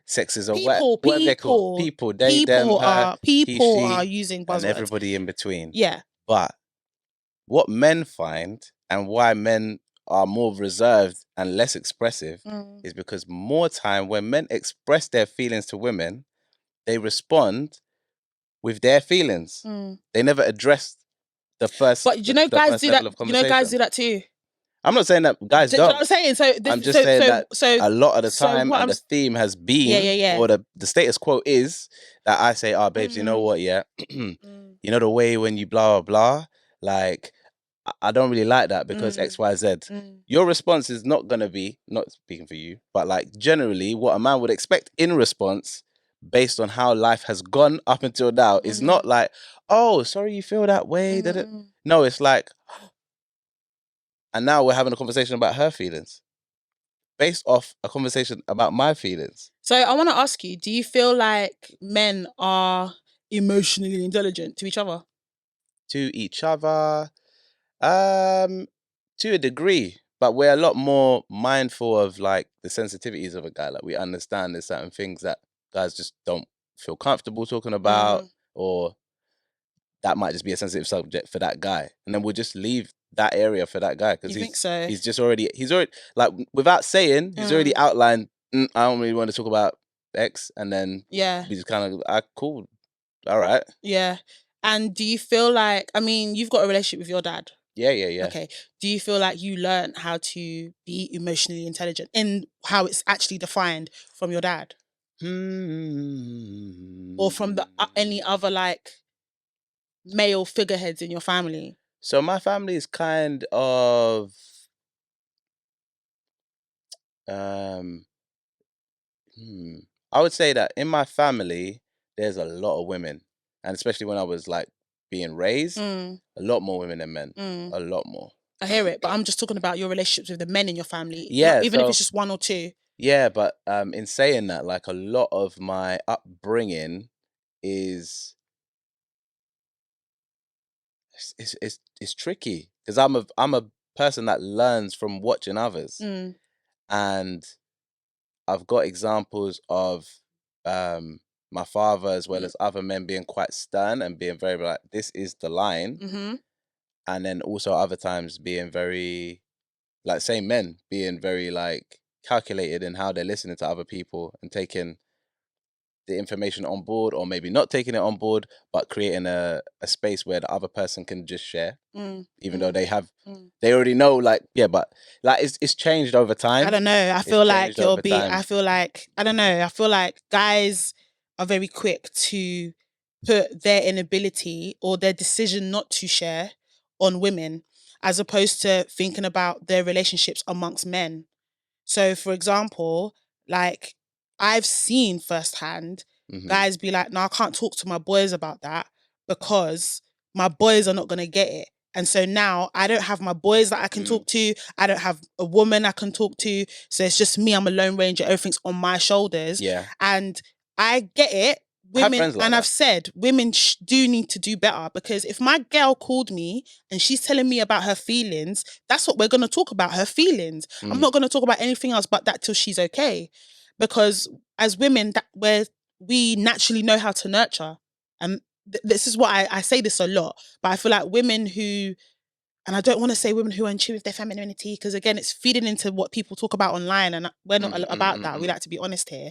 sexes or whatever they're called. People are using buzzwords. And everybody in between. Yeah. But what men find and why men are more reserved and less expressive is because more time when men express their feelings to women, they respond with their feelings. They never address the first. But guys do that. Guys do that too. I'm not saying that guys don't. You know what I'm saying? I'm just saying that a lot of the time, and the theme has been, or the status quo is that I say, "Oh, babes, you know what? Yeah, you know the way when you blah blah blah, like I don't really like that because X, Y, Z." Your response is not gonna be, not speaking for you, but like generally, what a man would expect in response, based on how life has gone up until now, is not like, "Oh, sorry you feel that way." No, it's like, and now we're having a conversation about her feelings based off a conversation about my feelings. So I want to ask you, do you feel like men are emotionally intelligent to each other? To each other, to a degree, but we're a lot more mindful of like the sensitivities of a guy. Like we understand there's certain things that guys just don't feel comfortable talking about, or that might just be a sensitive subject for that guy, and then we'll just leave that area for that guy because he's already like, without saying, he's already outlined I don't really want to talk about X, and then Yeah. we just kind of, cool, all right. Yeah. And do you feel like, I mean, you've got a relationship with your dad. Yeah, yeah, yeah. Okay. Do you feel like you learned how to be emotionally intelligent in how it's actually defined from your dad? Or from the any other like male figureheads in your family? So my family is kind of I would say that in my family there's a lot of women, and especially when I was like being raised, a lot more women than men. A lot more. I hear it, but I'm just talking about your relationships with the men in your family. Yeah, Even if so it's just one or two. yeah, but in saying that, like a lot of my upbringing is it's tricky because I'm a person that learns from watching others, and I've got examples of my father as well as other men being quite stern and being very like, this is the line, and then also other times being very like same men being very like calculated in how they're listening to other people and taking the information on board, or maybe not taking it on board, but creating a space where the other person can just share, even though they already know, like, yeah, but like it's changed over time. I don't know. I feel like I don't know. I feel like guys are very quick to put their inability or their decision not to share on women, as opposed to thinking about their relationships amongst men. So, for example, like I've seen firsthand guys be like, "No, I can't talk to my boys about that because my boys are not gonna get it." And so now I don't have my boys that I can talk to. I don't have a woman I can talk to. So it's just me. I'm a lone ranger. Everything's on my shoulders. Yeah. And I get it. I have Women, friends like and that. I've said women do need to do better, because if my girl called me and she's telling me about her feelings, that's what we're going to talk about, her feelings. I'm not going to talk about anything else but that till she's okay. Because as women, we naturally know how to nurture. And this is what I say this a lot, but I feel like women who, and I don't want to say women who are in tune with their femininity, because again, it's feeding into what people talk about online, and we're not about that. We like to be honest here.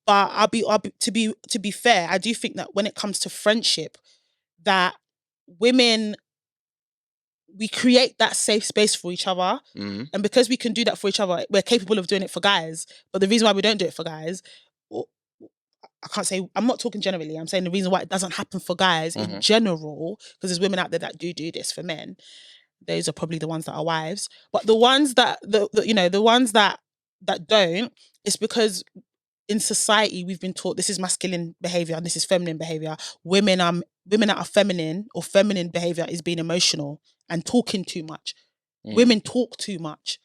But to be fair, I do think that when it comes to friendship, that women, we create that safe space for each other. And because we can do that for each other, we're capable of doing it for guys. But the reason why we don't do it for guys, I can't say, I'm not talking generally, I'm saying the reason why it doesn't happen for guys in general, because there's women out there that do this for men. Those are probably the ones that are wives. But the ones that, the ones that don't, it's because in society we've been taught this is masculine behavior and this is feminine behavior. Women that are feminine, or feminine behavior is being emotional and talking too much. Women talk too much.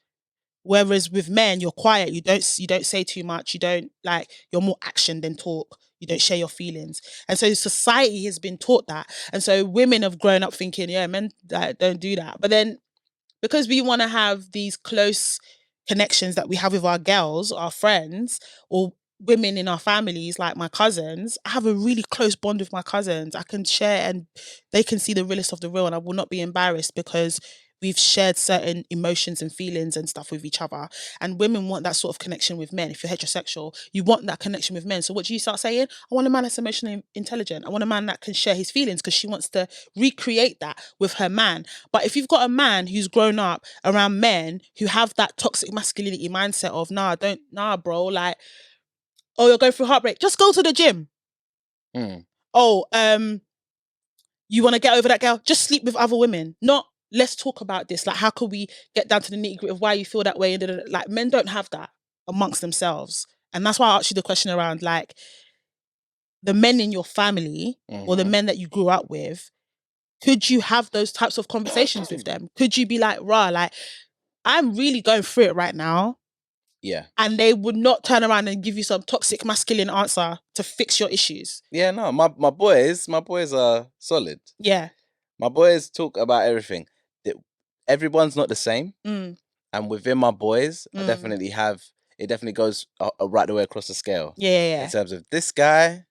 Whereas with men, you're quiet. You don't say too much. You don't, like, you're more action than talk. You don't share your feelings. And so society has been taught that. And so women have grown up thinking, yeah, men don't do that. But then because we want to have these close connections that we have with our girls, our friends, or women in our families, like my cousins, I have a really close bond with my cousins. I can share and they can see the realest of the real, and I will not be embarrassed because we've shared certain emotions and feelings and stuff with each other. And women want that sort of connection with men. If you're heterosexual, you want that connection with men. So what do you start saying? I want a man that's emotionally intelligent. I want a man that can share his feelings, because she wants to recreate that with her man. But if you've got a man who's grown up around men who have that toxic masculinity mindset of, nah, bro, like, oh, you're going through heartbreak, just go to the gym. Oh, you want to get over that girl? Just sleep with other women. Not, let's talk about this. Like, how can we get down to the nitty gritty of why you feel that way? And like, men don't have that amongst themselves. And that's why I asked you the question around, like, the men in your family or the men that you grew up with, could you have those types of conversations with them? Could you be like, rah, like, I'm really going through it right now. Yeah. And they would not turn around and give you some toxic masculine answer to fix your issues. Yeah, no, my boys are solid. Yeah. My boys talk about everything. Everyone's not the same. And within my boys, I definitely have, it definitely goes right the way across the scale. Yeah. In terms of this guy,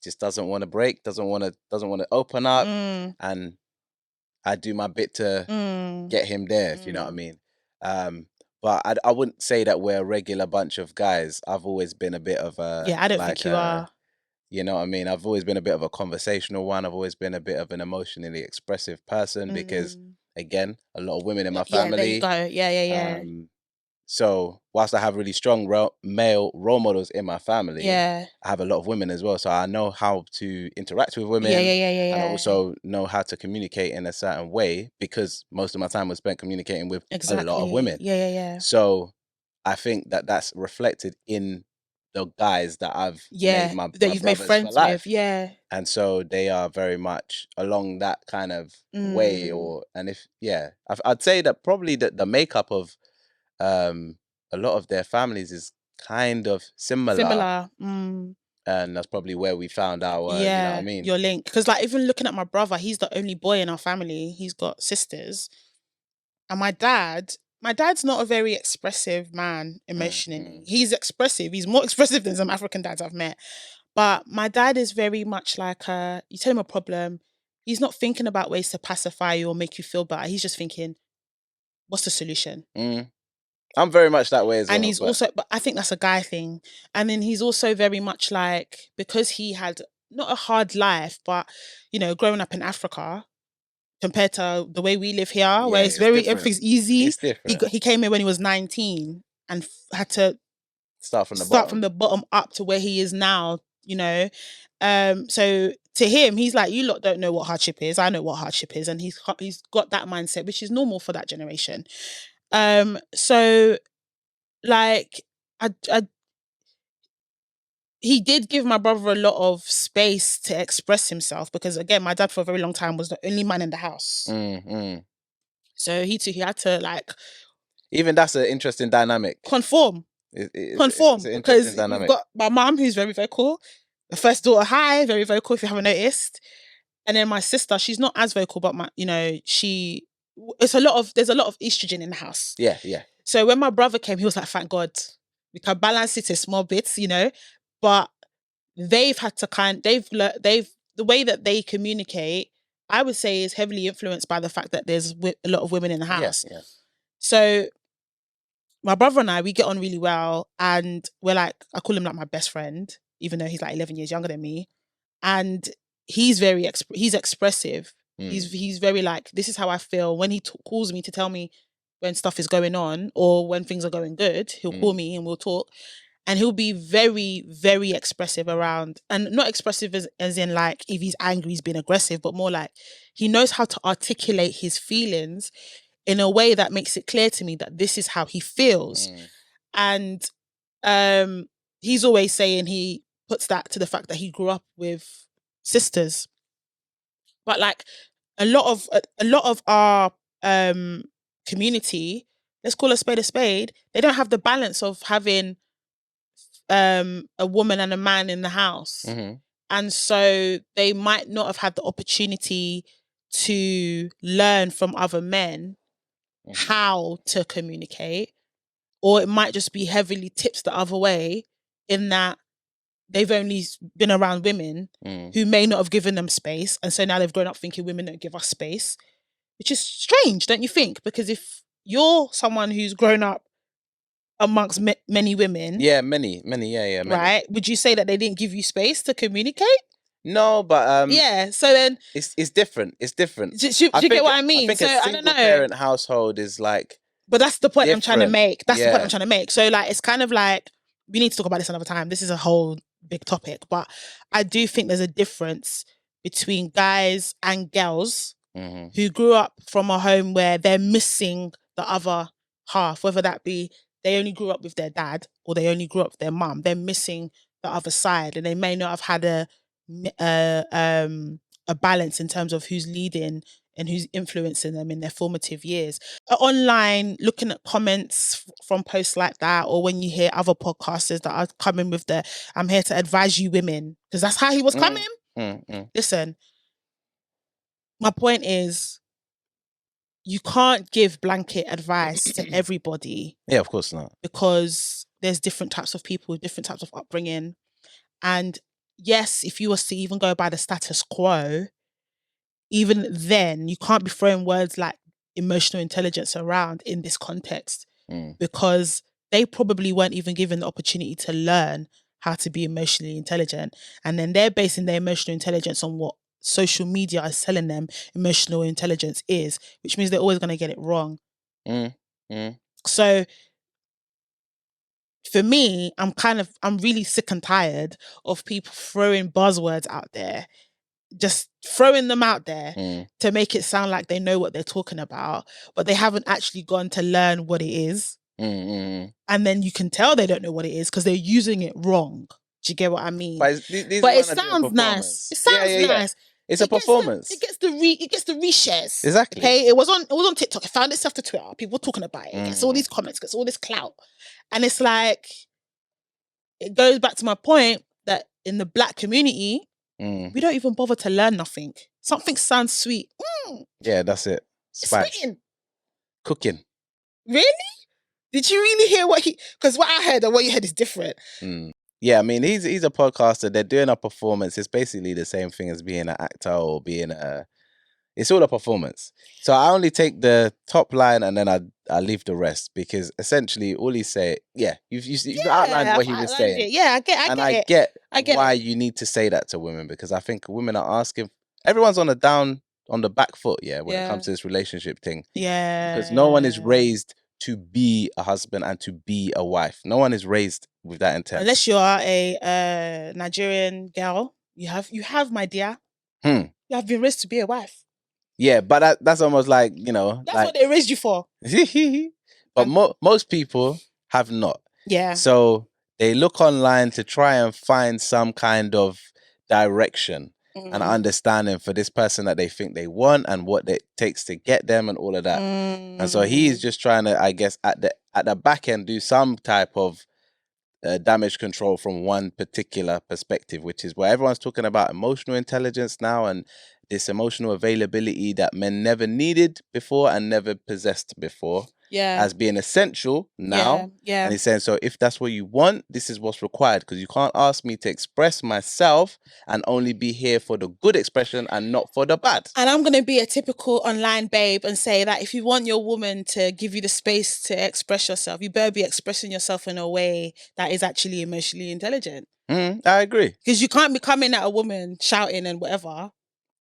just doesn't want to break, doesn't want to open up, and I do my bit to get him there, if you know what I mean. but I wouldn't say that we're a regular bunch of guys. I've always been a bit of a Yeah, I don't think you are. You know what I mean? I've always been a bit of a conversational one. I've always been a bit of an emotionally expressive person because, again, a lot of women in my family. Yeah, there you go. Yeah. So whilst I have really strong male role models in my family, Yeah. I have a lot of women as well. So I know how to interact with women. Yeah. And I also know how to communicate in a certain way because most of my time was spent communicating with a lot of women. Yeah. So I think that that's reflected in the guys that I've made my that you've made brothers friends for life. with. Yeah. And so they are very much along that kind of way. I'd say that probably the makeup of a lot of their families is kind of similar. And that's probably where we found our, you know what I mean? Your link. Because like even looking at my brother, he's the only boy in our family. He's got sisters. And my dad's not a very expressive man emotionally. He's expressive. He's more expressive than some African dads I've met. But my dad is very much like you tell him a problem, he's not thinking about ways to pacify you or make you feel better. He's just thinking, what's the solution? I'm very much that way as well. And he's also, but I think that's a guy thing. And then he's also very much like, because he had not a hard life, but, you know, growing up in Africa, compared to the way we live here, where it's very, different. everything's easy. It's different. He came here when he was 19 and had to start from the bottom up to where he is now, you know. So to him, he's like, you lot don't know what hardship is. I know what hardship is. And he's got that mindset, which is normal for that generation. So like he did give my brother a lot of space to express himself because again, my dad for a very long time was the only man in the house. So he had to like, even that's an interesting dynamic. Conform because you've got my mum who's very vocal, the first daughter, very vocal if you haven't noticed, and then my sister, she's not as vocal, but there's a lot of estrogen in the house. Yeah. So when my brother came, he was like, thank God we can balance it in small bits, you know. But they've had to the way that they communicate, I would say, is heavily influenced by the fact that there's a lot of women in the house. Yeah. So my brother and I, we get on really well, and we're like, I call him like my best friend, even though he's like 11 years younger than me, and he's very he's expressive. He's very like, this is how I feel. When he calls me to tell me when stuff is going on or when things are going good, he'll call me and we'll talk. And he'll be very, very expressive around, and not expressive as in like if he's angry, he's being aggressive, but more like he knows how to articulate his feelings in a way that makes it clear to me that this is how he feels. And he's always saying he puts that to the fact that he grew up with sisters. But like a lot of our community, let's call a spade, they don't have the balance of having a woman and a man in the house. And so they might not have had the opportunity to learn from other men how to communicate, or it might just be heavily tipped the other way in that they've only been around women who may not have given them space, and so now they've grown up thinking women don't give us space, which is strange, don't you think? Because if you're someone who's grown up amongst many women, many, right? Would you say that they didn't give you space to communicate? No, but So then it's different. It's different. Do you get what I mean? I think a single parent household is like. But that's the point I'm trying to make. The point I'm trying to make. So like, it's kind of like, we need to talk about this another time. This is a whole big topic, but I do think there's a difference between guys and girls who grew up from a home where they're missing the other half, whether that be they only grew up with their dad or they only grew up with their mum. They're missing the other side, and they may not have had a balance in terms of who's leading and who's influencing them in their formative years. Online, looking at comments from posts like that, or when you hear other podcasters that are coming with I'm here to advise you women, because that's how he was coming. Listen, my point is, you can't give blanket advice to everybody. Yeah, of course not. Because there's different types of people with different types of upbringing. And yes, if you was to even go by the status quo, even then, you can't be throwing words like emotional intelligence around in this context, because they probably weren't even given the opportunity to learn how to be emotionally intelligent. And then they're basing their emotional intelligence on what social media is telling them emotional intelligence is, which means they're always going to get it wrong. So for me, I'm really sick and tired of people throwing buzzwords out there, just throwing them out there to make it sound like they know what they're talking about, but they haven't actually gone to learn what it is. And then you can tell they don't know what it is because they're using it wrong. Do you get what I mean? But it sounds nice. It sounds nice. It's a performance. It gets the reshares. Exactly. Okay. It was on TikTok. It found itself to Twitter. People talking about it. It gets all these comments. Gets all this clout. And it's like, it goes back to my point that in the Black community, we don't even bother to learn nothing. Something sounds sweet. Yeah, that's it. Spice. Spitting. Cooking. Really? Did you really hear what because what I heard and what you heard is different. Yeah, I mean, he's a podcaster. They're doing a performance. It's basically the same thing as being an actor or being it's all a performance. So I only take the top line and then I leave the rest, because essentially all he said, you've outlined what he was saying. Yeah, I get why you need to say that to women, because I think women are asking. Everyone's on the back foot, when it comes to this relationship thing. Yeah, because no one is raised to be a husband and to be a wife. No one is raised with that intent. Unless you are a Nigerian girl, you have, my dear. You have been raised to be a wife. Yeah, but that's almost like, that's what they raised you for. But most people have not. Yeah. So they look online to try and find some kind of direction and understanding for this person that they think they want and what it takes to get them and all of that. And so he's just trying to, I guess, at the back end, do some type of damage control from one particular perspective, which is where everyone's talking about emotional intelligence now and this emotional availability that men never needed before and never possessed before. As being essential now. Yeah. And he's saying, so if that's what you want, this is what's required, because you can't ask me to express myself and only be here for the good expression and not for the bad. And I'm going to be a typical online babe and say that if you want your woman to give you the space to express yourself, you better be expressing yourself in a way that is actually emotionally intelligent. I agree. Because you can't be coming at a woman shouting and whatever.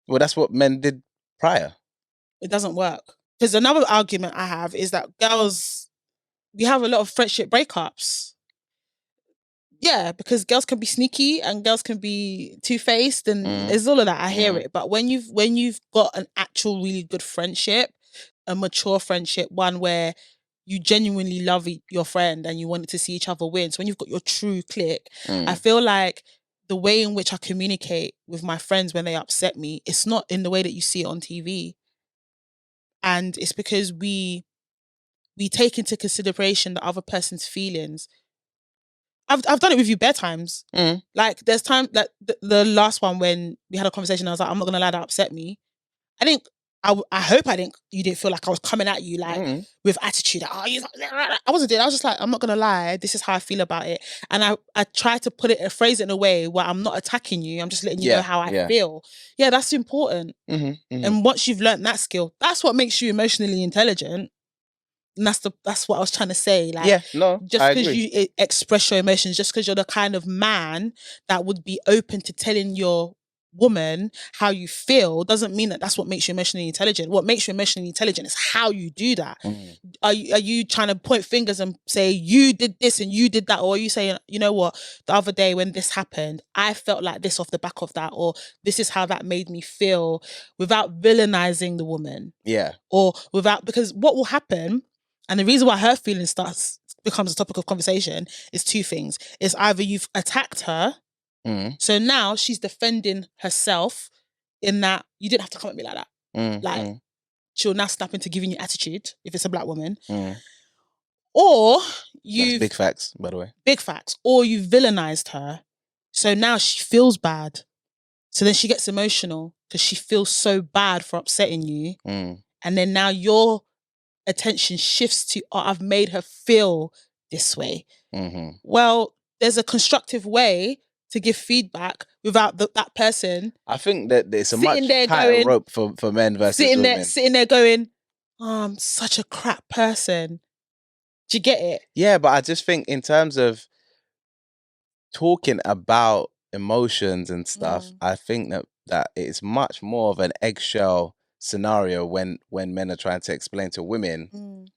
Well, that's what men did prior. It doesn't work. Because another argument I have is that we have a lot of friendship breakups. Yeah, because girls can be sneaky and girls can be two-faced and there's all of that. I hear it. But when you've got an actual really good friendship, a mature friendship, one where you genuinely love your friend and you wanted to see each other win. So when you've got your true clique, I feel like the way in which I communicate with my friends when they upset me, it's not in the way that you see it on TV. And it's because we take into consideration the other person's feelings. I've done it with you bare times. Like there's time like the last one when we had a conversation, I was like, I'm not gonna lie, that upset me. I hope you didn't feel like I was coming at you like with attitude. I wasn't doing. I was just like, I'm not gonna lie, this is how I feel about it. And I try to phrase it in a way where I'm not attacking you. I'm just letting you know how I feel. Yeah, that's important. And once you've learned that skill, that's what makes you emotionally intelligent. And that's what I was trying to say. Like, just because you express your emotions, just because you're the kind of man that would be open to telling your woman how you feel, doesn't mean that that's what makes you emotionally intelligent. What makes you emotionally intelligent is how you do that. Are you trying to point fingers and say you did this and you did that, or are you saying, you know what, the other day when this happened, I felt like this off the back of that, or this is how that made me feel, without villainizing the woman. Or because what will happen, and the reason why her feelings becomes a topic of conversation, is two things. It's either you've attacked her, so now she's defending herself in that you didn't have to come at me like that. She'll now snap into giving you attitude if it's a black woman. Or you big facts, by the way. Big facts. Or you villainized her. So now she feels bad. So then she gets emotional because she feels so bad for upsetting you. And then now your attention shifts to, I've made her feel this way. Well, there's a constructive way to give feedback without that person. I think that it's a much tighter rope for men versus women. Sitting there going, I'm such a crap person. Do you get it? Yeah, but I just think in terms of talking about emotions and stuff, I think that it's much more of an eggshell scenario when men are trying to explain to women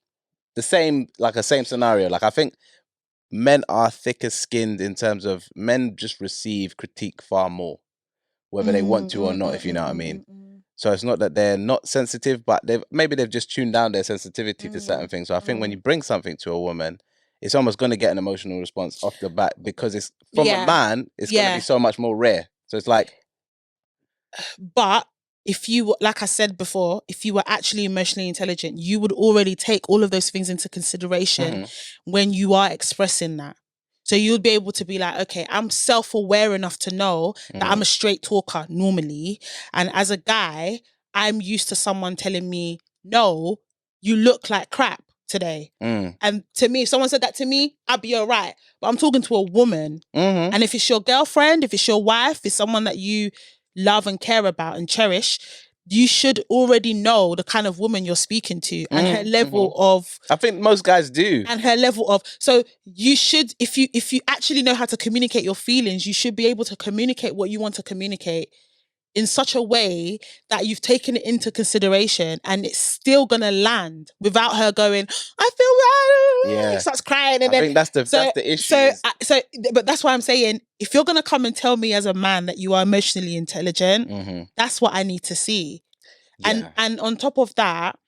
the same scenario. Like I think men are thicker skinned in terms of men just receive critique far more, whether they want to or not, if you know what I mean. So it's not that they're not sensitive, but they've just tuned down their sensitivity to certain things. So I think when you bring something to a woman, it's almost going to get an emotional response off the bat because it's from a man, it's going to be so much more rare. So it's like, but if you, like I said before, if you were actually emotionally intelligent, you would already take all of those things into consideration when you are expressing that. So you would be able to be like, okay, I'm self-aware enough to know that I'm a straight talker normally. And as a guy, I'm used to someone telling me, no, you look like crap today. And to me, if someone said that to me, I'd be all right. But I'm talking to a woman. And if it's your girlfriend, if it's your wife, it's someone that you love and care about and cherish, you should already know the kind of woman you're speaking to and her level of... I think most guys do. And her level of... So you should, if you actually know how to communicate your feelings, you should be able to communicate what you want to communicate in such a way that you've taken it into consideration and it's still gonna land without her going, I feel right. Starts crying. And I think that's the issue. But that's why I'm saying, if you're gonna come and tell me as a man that you are emotionally intelligent, that's what I need to see. And on top of that,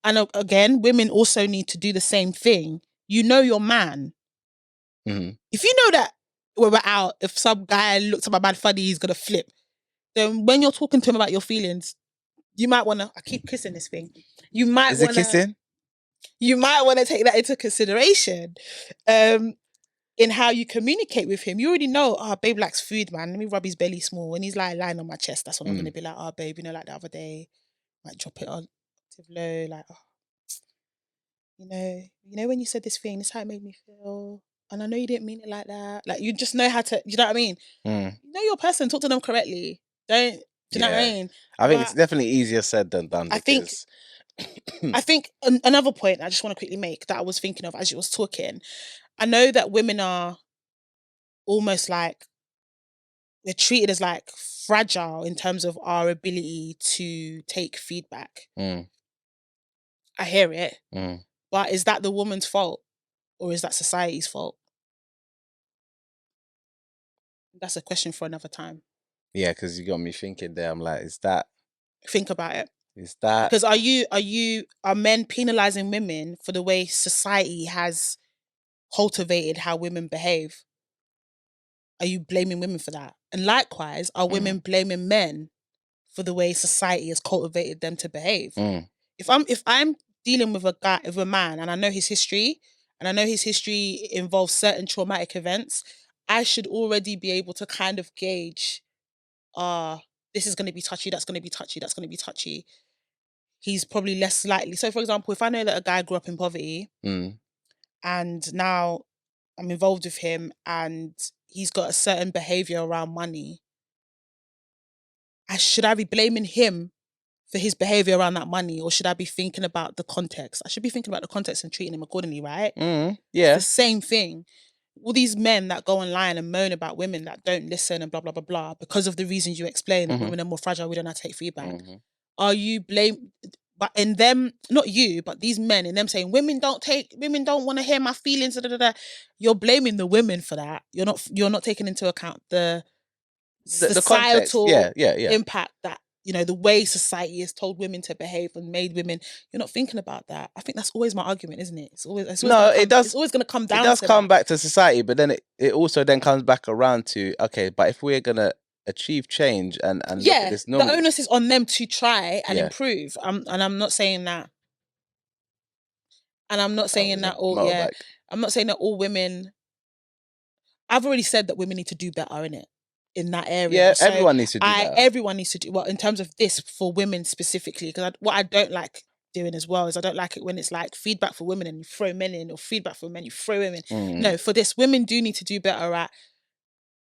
and again, women also need to do the same thing. You know your man. If you know that when we're out, if some guy looks at my man funny, he's gonna flip. Then when you're talking to him about your feelings, you might want to... I keep kissing this thing. You might want to... Is it kissing? You might want to take that into consideration in how you communicate with him. You already know, babe likes food, man. Let me rub his belly small. When he's like lying on my chest, that's when I'm going to be like, babe, like the other day, might drop it on octave low, like, you know when you said this thing, this is how it made me feel. And I know you didn't mean it like that. Like, you just know how to... You know what I mean? You know your person, talk to them correctly. Do you know what I mean? I think it's definitely easier said than done. I think another point I just want to quickly make that I was thinking of as you was talking. I know that women are almost like, they're treated as like fragile in terms of our ability to take feedback. I hear it. But is that the woman's fault or is that society's fault? That's a question for another time. Yeah, because you got me thinking there. I'm like, is that... Think about it. Is that... Because are men penalizing women for the way society has cultivated how women behave? Are you blaming women for that? And likewise, are women blaming men for the way society has cultivated them to behave? If I'm dealing with a man, and I know his history, and I know his history involves certain traumatic events, I should already be able to kind of gauge, this is going to be touchy, that's going to be touchy, that's going to be touchy. He's probably less likely. So, for example, if I know that a guy grew up in poverty and now I'm involved with him and he's got a certain behavior around money, should I be blaming him for his behavior around that money, or should I be thinking about the context? I should be thinking about the context and treating him accordingly, right? Yeah. It's the same thing. All these men that go online and moan about women that don't listen and blah, blah, blah, blah, because of the reasons you explained, that women are more fragile, we don't know how to take feedback. Are you but in them, not you, but these men, in them saying, women don't want to hear my feelings, da, da, da, da. You're blaming the women for that. You're not taking into account the societal impact that, the way society has told women to behave and made women. You're not thinking about that. I think that's always my argument, isn't it? It's always It's always going to come down to it does come back to society, but then it also then comes back around to, okay, but if we're going to achieve change and look at this the onus is on them to try and improve. And I'm not saying that. And I'm not saying that all. I'm not saying that all women. I've already said that women need to do better in that area. Yeah, so everyone needs to do better. Everyone needs to do well in terms of this for women specifically. Because what I don't like doing as well is I don't like it when it's like feedback for women and you throw men in, or feedback for men you throw women. No, for this, women do need to do better at.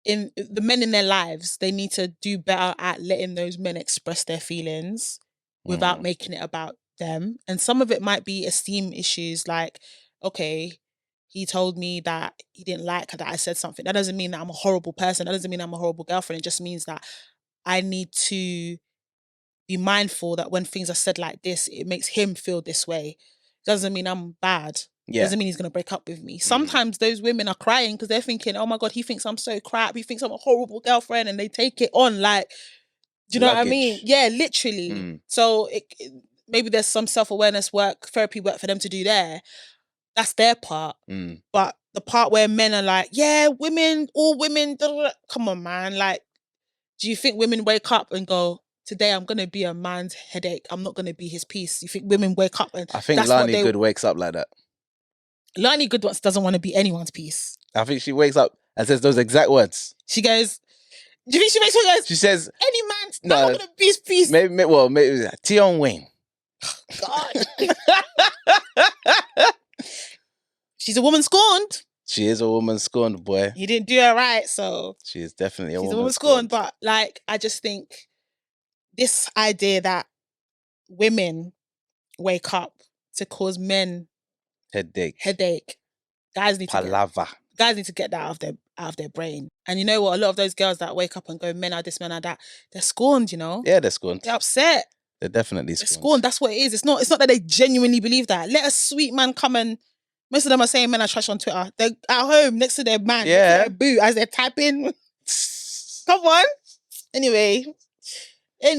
In the men in their lives, they need to do better at letting those men express their feelings without making it about them. And some of it might be esteem issues, like okay, he told me that he didn't like that I said something. That doesn't mean that I'm a horrible person. That doesn't mean I'm a horrible girlfriend. It just means that I need to be mindful that when things are said like this, it makes him feel this way. Doesn't mean I'm bad. Yeah. Doesn't mean he's going to break up with me. Sometimes those women are crying because they're thinking, oh my God, he thinks I'm so crap. He thinks I'm a horrible girlfriend. And they take it on like, do you know what I mean? Luggage. Yeah, literally. So maybe there's some self-awareness work, therapy work for them to do there. That's their part. But the part where men are like, yeah, women, all women, blah, blah, blah. Come on, man. Like, do you think women wake up and go, today I'm going to be a man's headache. I'm not going to be his peace. You think women wake up and I think that's Lani Good wakes up like that. Lani Good doesn't want to be anyone's peace. I think she wakes up and says those exact words. She goes, do you think she makes her goes? She says, any man's not going to be his peace. Maybe Tion Wayne. God. She's a woman scorned. She is a woman scorned, boy. You didn't do her right, so she is definitely she's a woman scorned. But like, I just think this idea that women wake up to cause men headache. Guys need to get that out of their brain. And you know what? A lot of those girls that wake up and go, men are this, men are that, they're scorned, you know? Yeah, they're scorned. They're upset. They're definitely scorned. They're scorned. That's what it is. It's not that they genuinely believe that. Let a sweet man come and most of them are saying men are trash on Twitter. They're at home next to their man, next to their boo, as they're typing. Come on. Anyway. I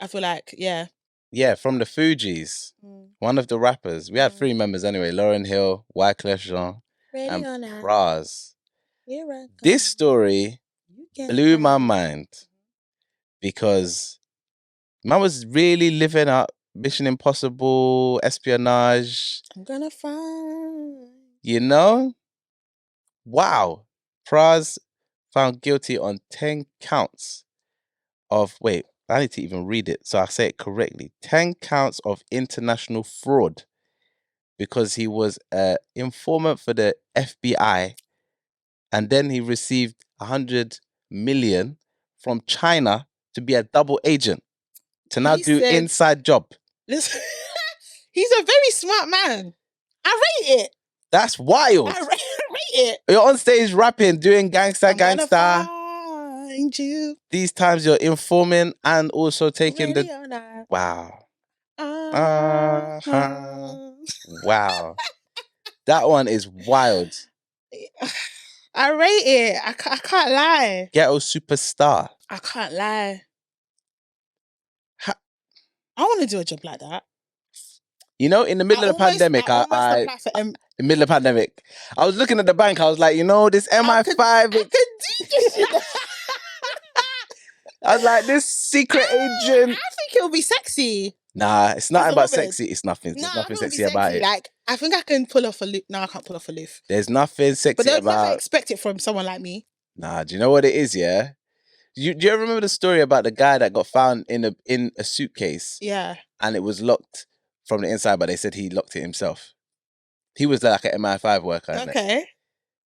feel like, yeah. Yeah, from the Fugees, one of the rappers. We had 3 members anyway. Lauryn Hill, Wyclef Jean, and Pras. This story blew my mind because man was really living up Mission Impossible, espionage. I'm gonna find. You know? Wow. Pras found guilty on 10 counts of, wait, I need to even read it so I say it correctly. 10 counts of international fraud because he was an informant for the FBI and then he received 100 million from China to be a double agent to now do inside job. Listen, he's a very smart man. I rate it. That's wild. I rate it. You're on stage rapping, doing gangster. Find you. These times you're informing and also taking wow. Wow. That one is wild. I rate it. I can't lie. Ghetto superstar. I can't lie. I want to do a job like that. You know, in the middle of the pandemic, in the middle of the pandemic, I was looking at the bank. I was like, you know, this MI5. I could do this. I was like, this secret agent. I think it'll be sexy. Nah, it's not about sexy. It's nothing. There's nothing sexy about it. Like, I think I can pull off a loop. No, I can't pull off a loop. There's nothing sexy about it. But they'll never expect it from someone like me. Nah, do you know what it is, yeah? Do you ever remember the story about the guy that got found in a suitcase? Yeah. And it was locked from the inside, but they said he locked it himself. He was like an MI5 worker. Okay.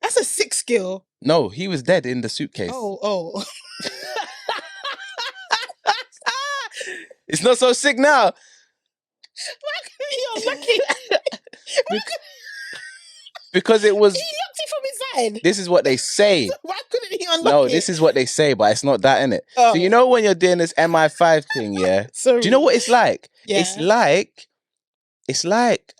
That's a sick skill. No, he was dead in the suitcase. Oh. It's not so sick now. Why couldn't he unlock it? Because it was... He locked it from inside. This is what they say. So why couldn't he unlock it? No, this is what they say, but it's not that, innit? Oh. So you know when you're doing this MI5 thing, yeah? Sorry. Do you know what it's like? Yeah. It's like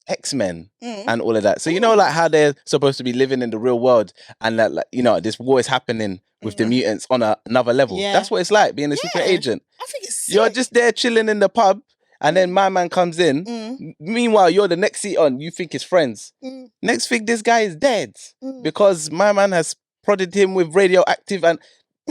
X-Men and all of that. So you know like how they're supposed to be living in the real world and that, like, you know, this war is happening with the mutants on another level. Yeah. That's what it's like being a secret agent. I think it's sick. You're just there chilling in the pub and then my man comes in. Meanwhile, you're the next seat on. You think it's friends. Next thing, this guy is dead because my man has prodded him with radioactive and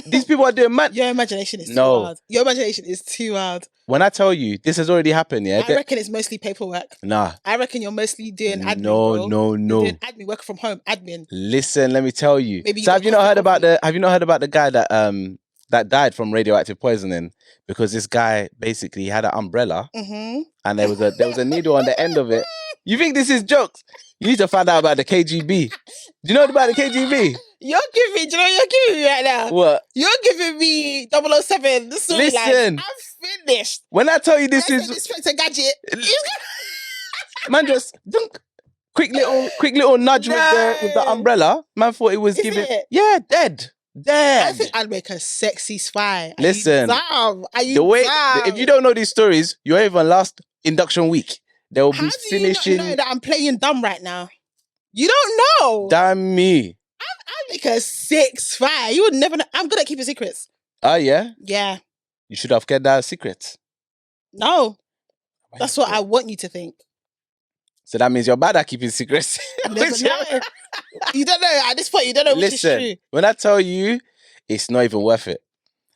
these people are doing mad. Your imagination is too wild. Your imagination is too wild. When I tell you, this has already happened, yeah? I reckon it's mostly paperwork. Nah. I reckon you're mostly doing admin, No. You're doing admin, working from home, admin. Listen, let me tell you. Maybe so have you not heard about the guy that died from radioactive poisoning? Because this guy basically had an umbrella and there was a needle on the end of it. You think this is jokes? You need to find out about the KGB. Do you know about the KGB? Do you know what you're giving me right now? What? You're giving me 007. Listen, I'm finished. When I tell you this is... Inspector Gadget. Man just dunk. Quick little nudge with the umbrella. Man thought it was Is giving. it? Yeah, dead. I think I'd make a sexy spy. Listen, Are you the way dumb? if you don't know these stories, you're even last induction week. They will How be do you not finishing. know that I'm playing dumb right now? You don't know. Damn me. I'd make a sick spy. You would never know. I'm good at keeping secrets. Oh yeah. Yeah. You should have kept that secret. No. That's what I want you to think. So that means you're bad at keeping secrets. You never know. You don't know. At this point, you don't know which is true. When I tell you, it's not even worth it.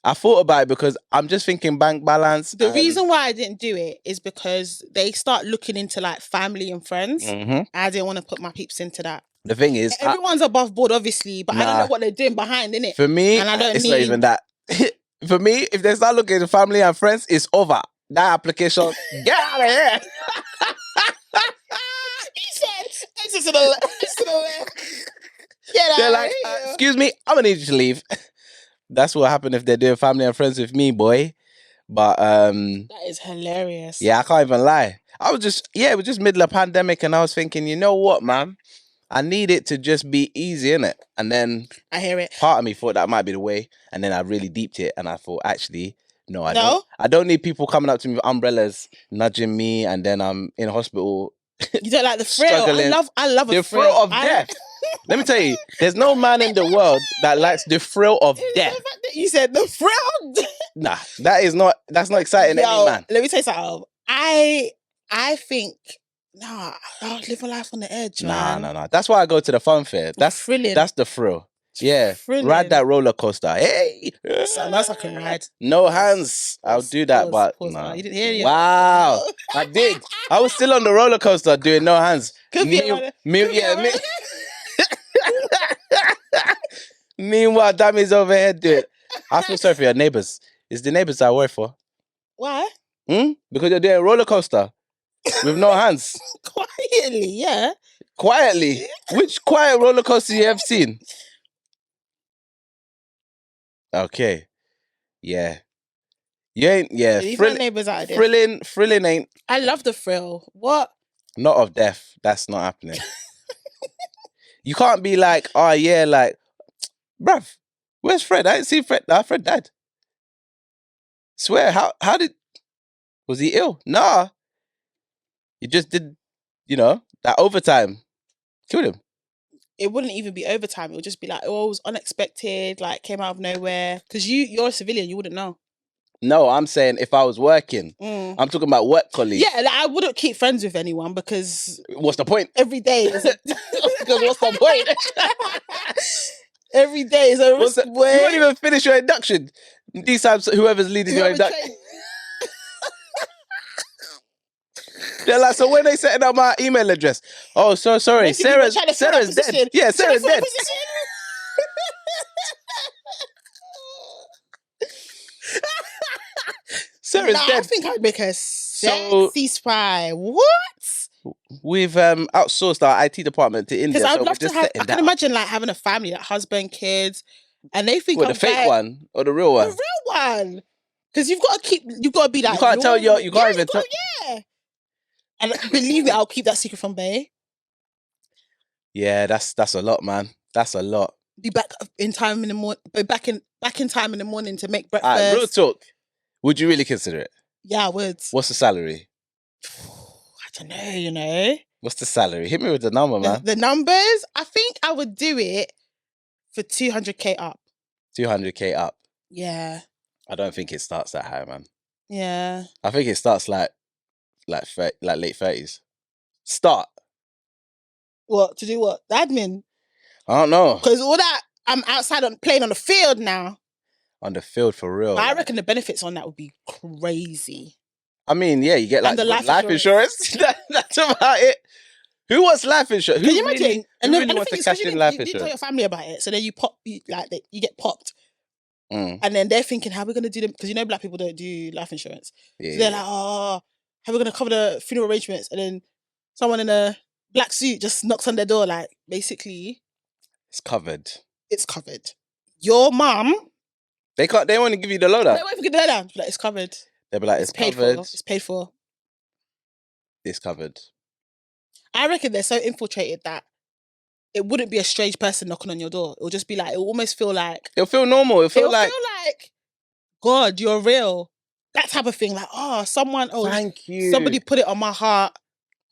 I thought about it because I'm just thinking bank balance. The reason why I didn't do it is because they start looking into like family and friends. Mhm. I didn't want to put my peeps into that. The thing is, Everyone's above board, obviously, but I don't Nah. know what they're doing behind, innit? for me, And I don't it's not need- even that. For me, if they start looking at family and friends, it's over. That application, get out of here. He said, it's to the left. It's to the left. Get They're out like, of here. excuse me, I'm gonna need you to leave. That's what happened if they're doing family and friends with me, boy. But That is hilarious. yeah, I can't even lie. It was just middle of pandemic, and I was thinking, you know what, man? I need it to just be easy, innit? And then I hear it. part of me thought that might be the way, and then I really deeped it, and I thought, actually, no, I No? don't. I don't need people coming up to me with umbrellas, nudging me, and then I'm in hospital. You don't like the thrill. Struggling. I love a The thrill. thrill of death. Let me tell you, there's no man in the world that likes the thrill of It's death. the fact that you said the thrill. Nah, that's not exciting any Yo, man. let me tell you something. I think I'll live a life on the edge, man. Nah. That's why I go to the fun fair. That's thrilling. That's the thrill. Yeah, thrilling. ride that roller coaster. Hey, So that's I can ride. no hands. I'll do that, but Pause, nah. man. You didn't hear it. Wow, I did. I was still on the roller coaster doing no hands. Could be Meanwhile, Dammy's over here doing it. I feel sorry for your neighbours. It's the neighbours I worry for. Why? Because you're doing a roller coaster with no hands. Quietly, yeah. Quietly. Which quiet roller coaster you have seen? Okay. Yeah. You ain't, yeah. Leave my neighbours out of this. Thrilling ain't, I love the thrill. What? not of death. That's not happening. You can't be like, oh yeah, like, bruv, where's Fred? I didn't see Fred. Nah, Fred died. Swear, how was he ill? Nah. He just did, that overtime. Killed him. It wouldn't even be overtime. It would just be like, oh, it was unexpected, like came out of nowhere. Because you're a civilian, you wouldn't know. No, I'm saying if I was working. I'm talking about work colleagues. Yeah, like, I wouldn't keep friends with anyone because What's the point? every day is Because what's the point? every day is a risk. You won't even finish your induction. These times, whoever's leading your induction. They're like, so when they setting up my email address? Oh, so sorry. Basically, you're trying to fill that Sarah's dead. position. Yeah, Sarah's dead. Sarah's I dead. think I'd make a sexy spy. What? We've outsourced our IT department to India. Because I'd so love we're to just have. setting I can that up. imagine like having a family, like husband, kids, and they think What, I'm the fake like, one or the real one? the real one. Because you've got to be like. You can't tell you can't even tell. Yeah. And believe me, I'll keep that secret from Bay. Yeah, that's a lot, man. That's a lot. Be back in time in the morning. Back in time in the morning to make breakfast. Alright, real talk. Would you really consider it? Yeah, I would. What's the salary? I don't know. What's the salary? Hit me with the number, man. The numbers. I think I would do it for 200k up. 200k up. Yeah. I don't think it starts that high, man. Yeah. I think it starts like late 30s. Start. What to do? What the admin? I don't know. Because all that I'm outside playing on the field now. On the field for real. I like. reckon the benefits on that would be crazy. I mean, yeah, you get like And the good life insurance. That's about it. Who wants life insurance? Can you imagine? Who really wants to cash in life you didn't tell insurance? your family about it, so then you you get popped, Mm. and then they're thinking, how are we gonna do them? Because black people don't do life insurance. Yeah. So they're like, oh, how are we gonna cover the funeral arrangements? And then someone in a black suit just knocks on their door, like basically, It's covered. it's covered. Your mum, They want to give you the lowdown. they won't forget that down. Like, it's covered. They'll be like, it's paid covered. for. It's paid for. It's covered. I reckon they're so infiltrated that it wouldn't be a strange person knocking on your door. It'll just be like, it'll almost feel like... It'll feel normal. It'll feel like, God, you're real. That type of thing. Like, someone... thank you. Somebody put it on my heart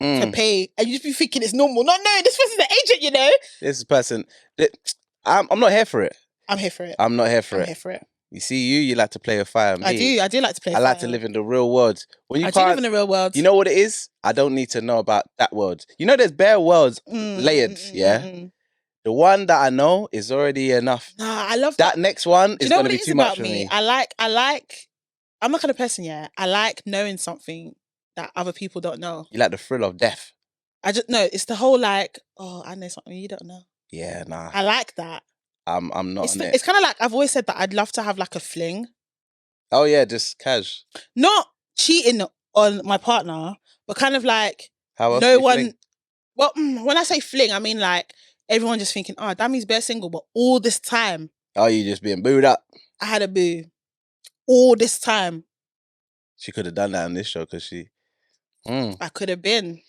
to pay. And you just be thinking it's normal. No, this person's an agent, you know? This person... I'm not here for it. I'm here for it. I'm not here for it. I'm here for it. You see, you like to play with fire. Me, I do like to play with fire. I like fire. to live in the real world. When you do live in the real world. You know what it is? I don't need to know about that world. You know, there's bare worlds layered, yeah? The one that I know is already enough. Nah, I love that. That next one is going to be too much for me. I like, I'm the kind of person, yeah, I like knowing something that other people don't know. You like the thrill of death. It's the whole like, I know something you don't know. Yeah, nah. I like that. I'm not on it. It's kind of like, I've always said that I'd love to have like a fling. Oh yeah, just cash. Not cheating on my partner, but kind of like, how else no one... fling? Well, when I say fling, I mean like, everyone just thinking, Dammy's bare single, but all this time... Oh, you just being booed up? I had a boo. All this time. She could have done that on this show, because she... I could have been.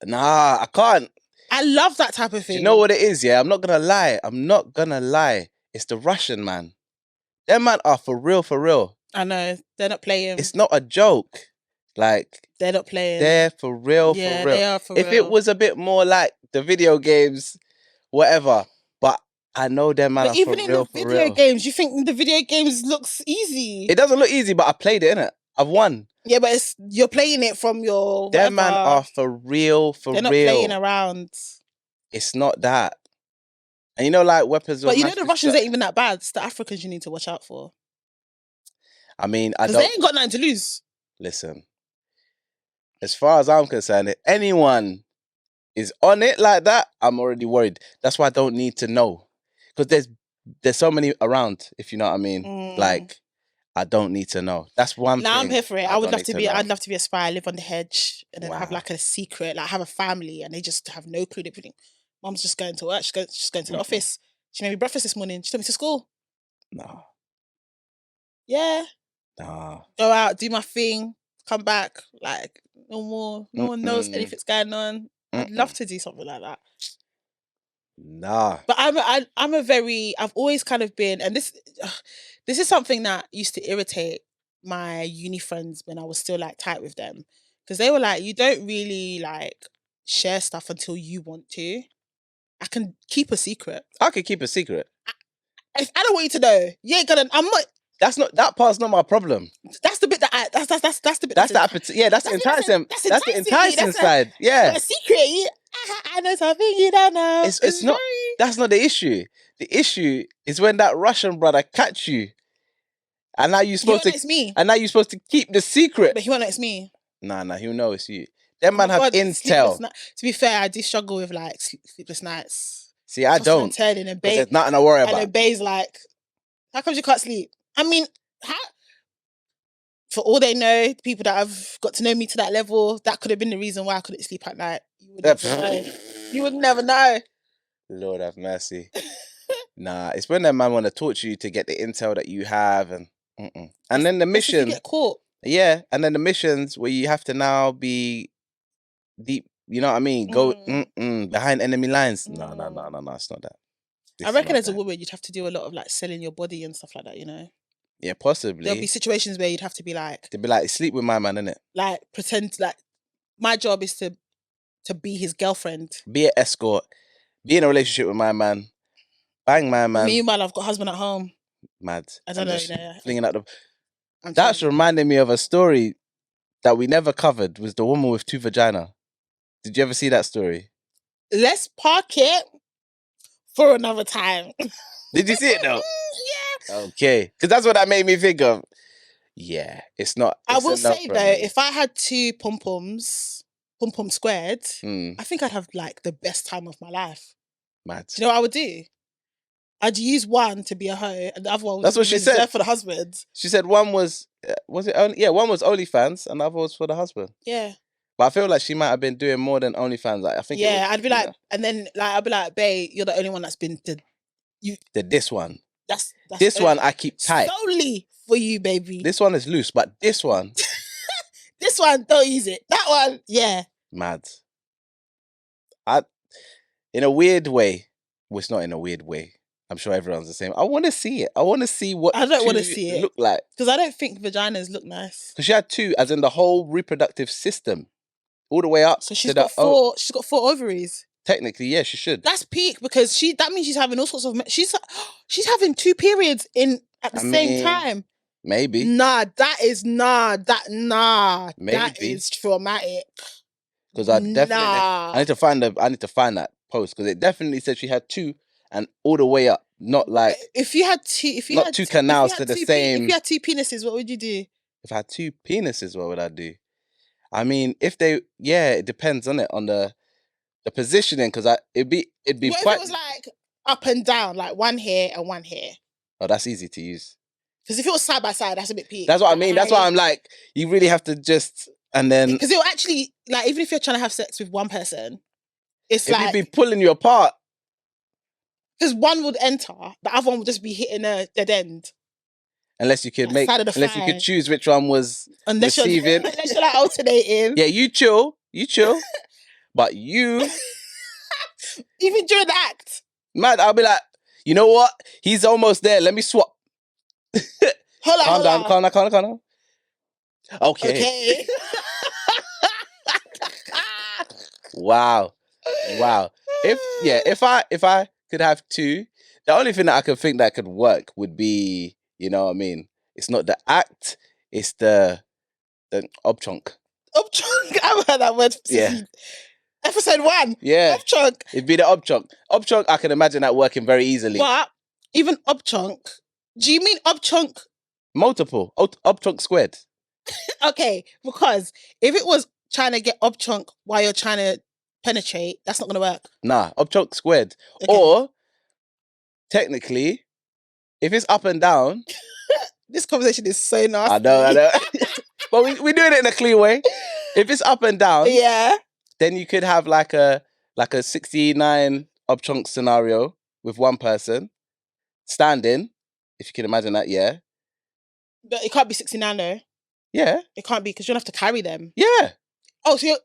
Nah, I can't. I love that type of thing. Do you know what it is, yeah? I'm not going to lie. It's the Russian, man. Them man are for real, for real. I know. They're not playing. It's not a joke. Like... They're not playing. They're for real, for real. Yeah, they are for real. If it was a bit more like the video games, whatever, but I know them man are for real, for real. Even in the video games, you think the video games looks easy? It doesn't look easy, but I played it, innit? I've won. Yeah, but you're playing it from your... Them man are for real, for real. They're not playing around. It's not that. And you know, like weapons... But you know the Russians ain't even that bad. It's the Africans you need to watch out for. I mean, I don't... Because they ain't got nothing to lose. Listen. As far as I'm concerned, if anyone is on it like that, I'm already worried. That's why I don't need to know. Because there's so many around, if you know what I mean. Like, I don't need to know. That's one thing. Now I'm here for it. I'd love to be a spy, live on the hedge, and then have like a secret, like have a family, and they just have no clue. They think, Mum's just going to work, she's going to the office. She made me breakfast this morning. She took me to school. No. Yeah. No. Go out, do my thing, come back, like... No one knows anything's going on. I'd love to do something like that. Nah. But I've always kind of been, and this is something that used to irritate my uni friends when I was still like tight with them. Because they were like, you don't really like share stuff until you want to. I can keep a secret. I can keep a secret. If I don't want you to know, you ain't gonna, that part's not my problem. That's the bit that that's the bit. That's the enticing. That's the enticing side. Yeah. A secret. I know something you don't know. It's not. That's not the issue. The issue is when that Russian brother catch you, and now you're supposed to. It's me. And now you're supposed to keep the secret. But he won't know it's me. Nah, he'll know it's you. Them man have intel. To be fair, I do struggle with like sleepless nights. See, I don't. There's nothing to worry about. And then Bay's like, how come you can't sleep? I mean, for all they know, people that have got to know me to that level, that could have been the reason why I couldn't sleep at night. You would never know. Lord have mercy. Nah, it's when that man want to torture you to get the intel that you have, and then the mission. You get caught. Yeah, and then the missions where you have to now be deep. You know what I mean? Go behind enemy lines. No, it's not that. I reckon as a woman, you'd have to do a lot of like selling your body and stuff like that. You know. Yeah, possibly. There'll be situations where you'd have to be like... To be like, sleep with my man, innit? Like, pretend, like, my job is to be his girlfriend. Be an escort. Be in a relationship with my man. Bang my man. Meanwhile, I've got a husband at home. Mad. I don't know. Flinging out the... That's reminding me of a story that we never covered, was the woman with 2 vaginas. Did you ever see that story? Let's park it for another time. Did you see it though? Yeah. Okay. Because that's what that made me think of. Yeah. It's not. I will say though, if I had 2 pom-poms squared, I think I'd have like the best time of my life. Mad. Do you know what I would do? I'd use one to be a hoe and the other one was that's what she said for the husband. She said one was it only? Yeah, one was OnlyFans and the other was for the husband. Yeah. But I feel like she might have been doing more than OnlyFans. Like, I think. Yeah, I'd be like, and then like I'd be like, babe, you're the only one that's been this one. That's this one I keep tight. Solely for you, baby. This one is loose, but this one. This one, don't use it. That one, yeah. Mad. In a weird way, well, it's not in a weird way. I'm sure everyone's the same. I want to see it. I want to see what I don't want to two see it. look like. Because I don't think vaginas look nice. Because she had 2, as in the whole reproductive system, all the way up. So she's to got 4. She's got 4 ovaries. Technically, yeah, she should. That's peak because that means she's having all sorts of. She's having 2 periods at the same time. Maybe. That is Maybe. That is traumatic. Because I need to find that post because it definitely said she had 2 and all the way up. Not like if you had 2 canals to the same. If you had 2 penises, what would you do? If I had 2 penises, what would I do? I mean, it depends on the positioning because it'd be what quite. If it was like up and down, like one here and one here? Oh, that's easy to use. Because if it was side by side, that's a bit peak. That's what I mean. That's why I'm like, you really have to just and then because it'll actually like even if you're trying to have sex with one person, it's it'd like be pulling you apart. Because one would enter, the other one would just be hitting a dead end. Unless you could you could choose which one was receiving. Unless you're like alternating. Yeah, you chill, but you even during the act, man, I'll be like, you know what? He's almost there. Let me swap. Calm down. Okay. Wow. If I could have 2, the only thing that I could think that could work would be, you know what I mean? It's not the act, it's the obchunk. Obchunk? I've heard that word. Yeah. Episode 1. Yeah. Obchunk. It'd be the obchunk. Obchunk, I can imagine that working very easily. But even obchunk, do you mean obchunk? Multiple. Obchunk squared. Okay, because if it was trying to get obchunk while you're trying to penetrate, that's not going to work. Nah, obchunk squared. Okay. Or, technically, if it's up and down... This conversation is so nasty. I know. But we're doing it in a clean way. If it's up and down... Yeah. Then you could have like a 69 obchunk scenario with one person standing, if you can imagine that, yeah. But it can't be 69 though. Yeah. It can't be because you don't have to carry them. Yeah. Oh, so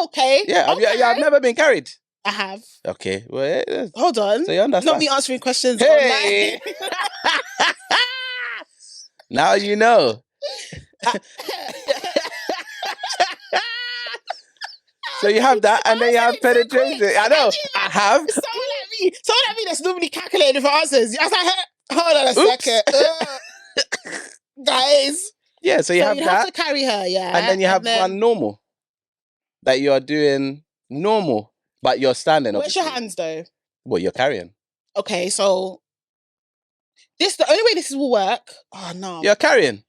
okay. Yeah, okay. I've never been carried. I have. Okay. Well, hold on. So you understand. Not me answering questions. Hey. Now you know. So you have that, and then you have penetration. I know. I have. Someone like me that's normally calculating for answers. I was like, hold on a second. Guys. Yeah, so you have that. have to carry her, yeah. And then you have one normal. That you are doing normal, but you're standing. Where's your hands, though? Well, you're carrying. Okay, so... the only way this will work... Oh, no. You're carrying.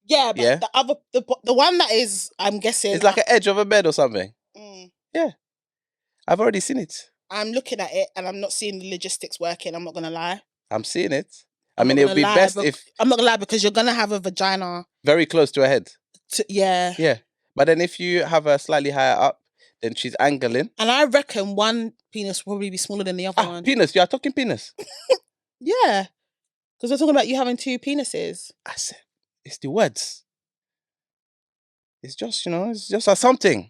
Yeah, but the one that is, I'm guessing... It's like an edge of a bed or something. Yeah. I've already seen it. I'm looking at it and I'm not seeing the logistics working. I'm not going to lie. I'm seeing it. I mean, it would be best if... I'm not going to lie because you're going to have a vagina... Very close to her head. Yeah. Yeah. But then if you have her slightly higher up, then she's angling. And I reckon one penis will probably be smaller than the other one. Penis? You are talking penis? Yeah. Because we're talking about you having 2 penises. I said, it's the words. It's just, it's just a something.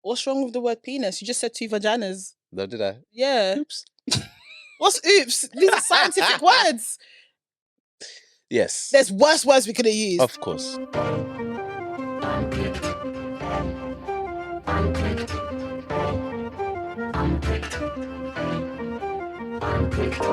What's wrong with the word penis? You just said 2 vaginas. No, did I? Yeah. Oops. What's oops? These are scientific words. Yes. There's worse words we could have used. Of course. Unpicked. Unpicked. Unpicked. Unpicked.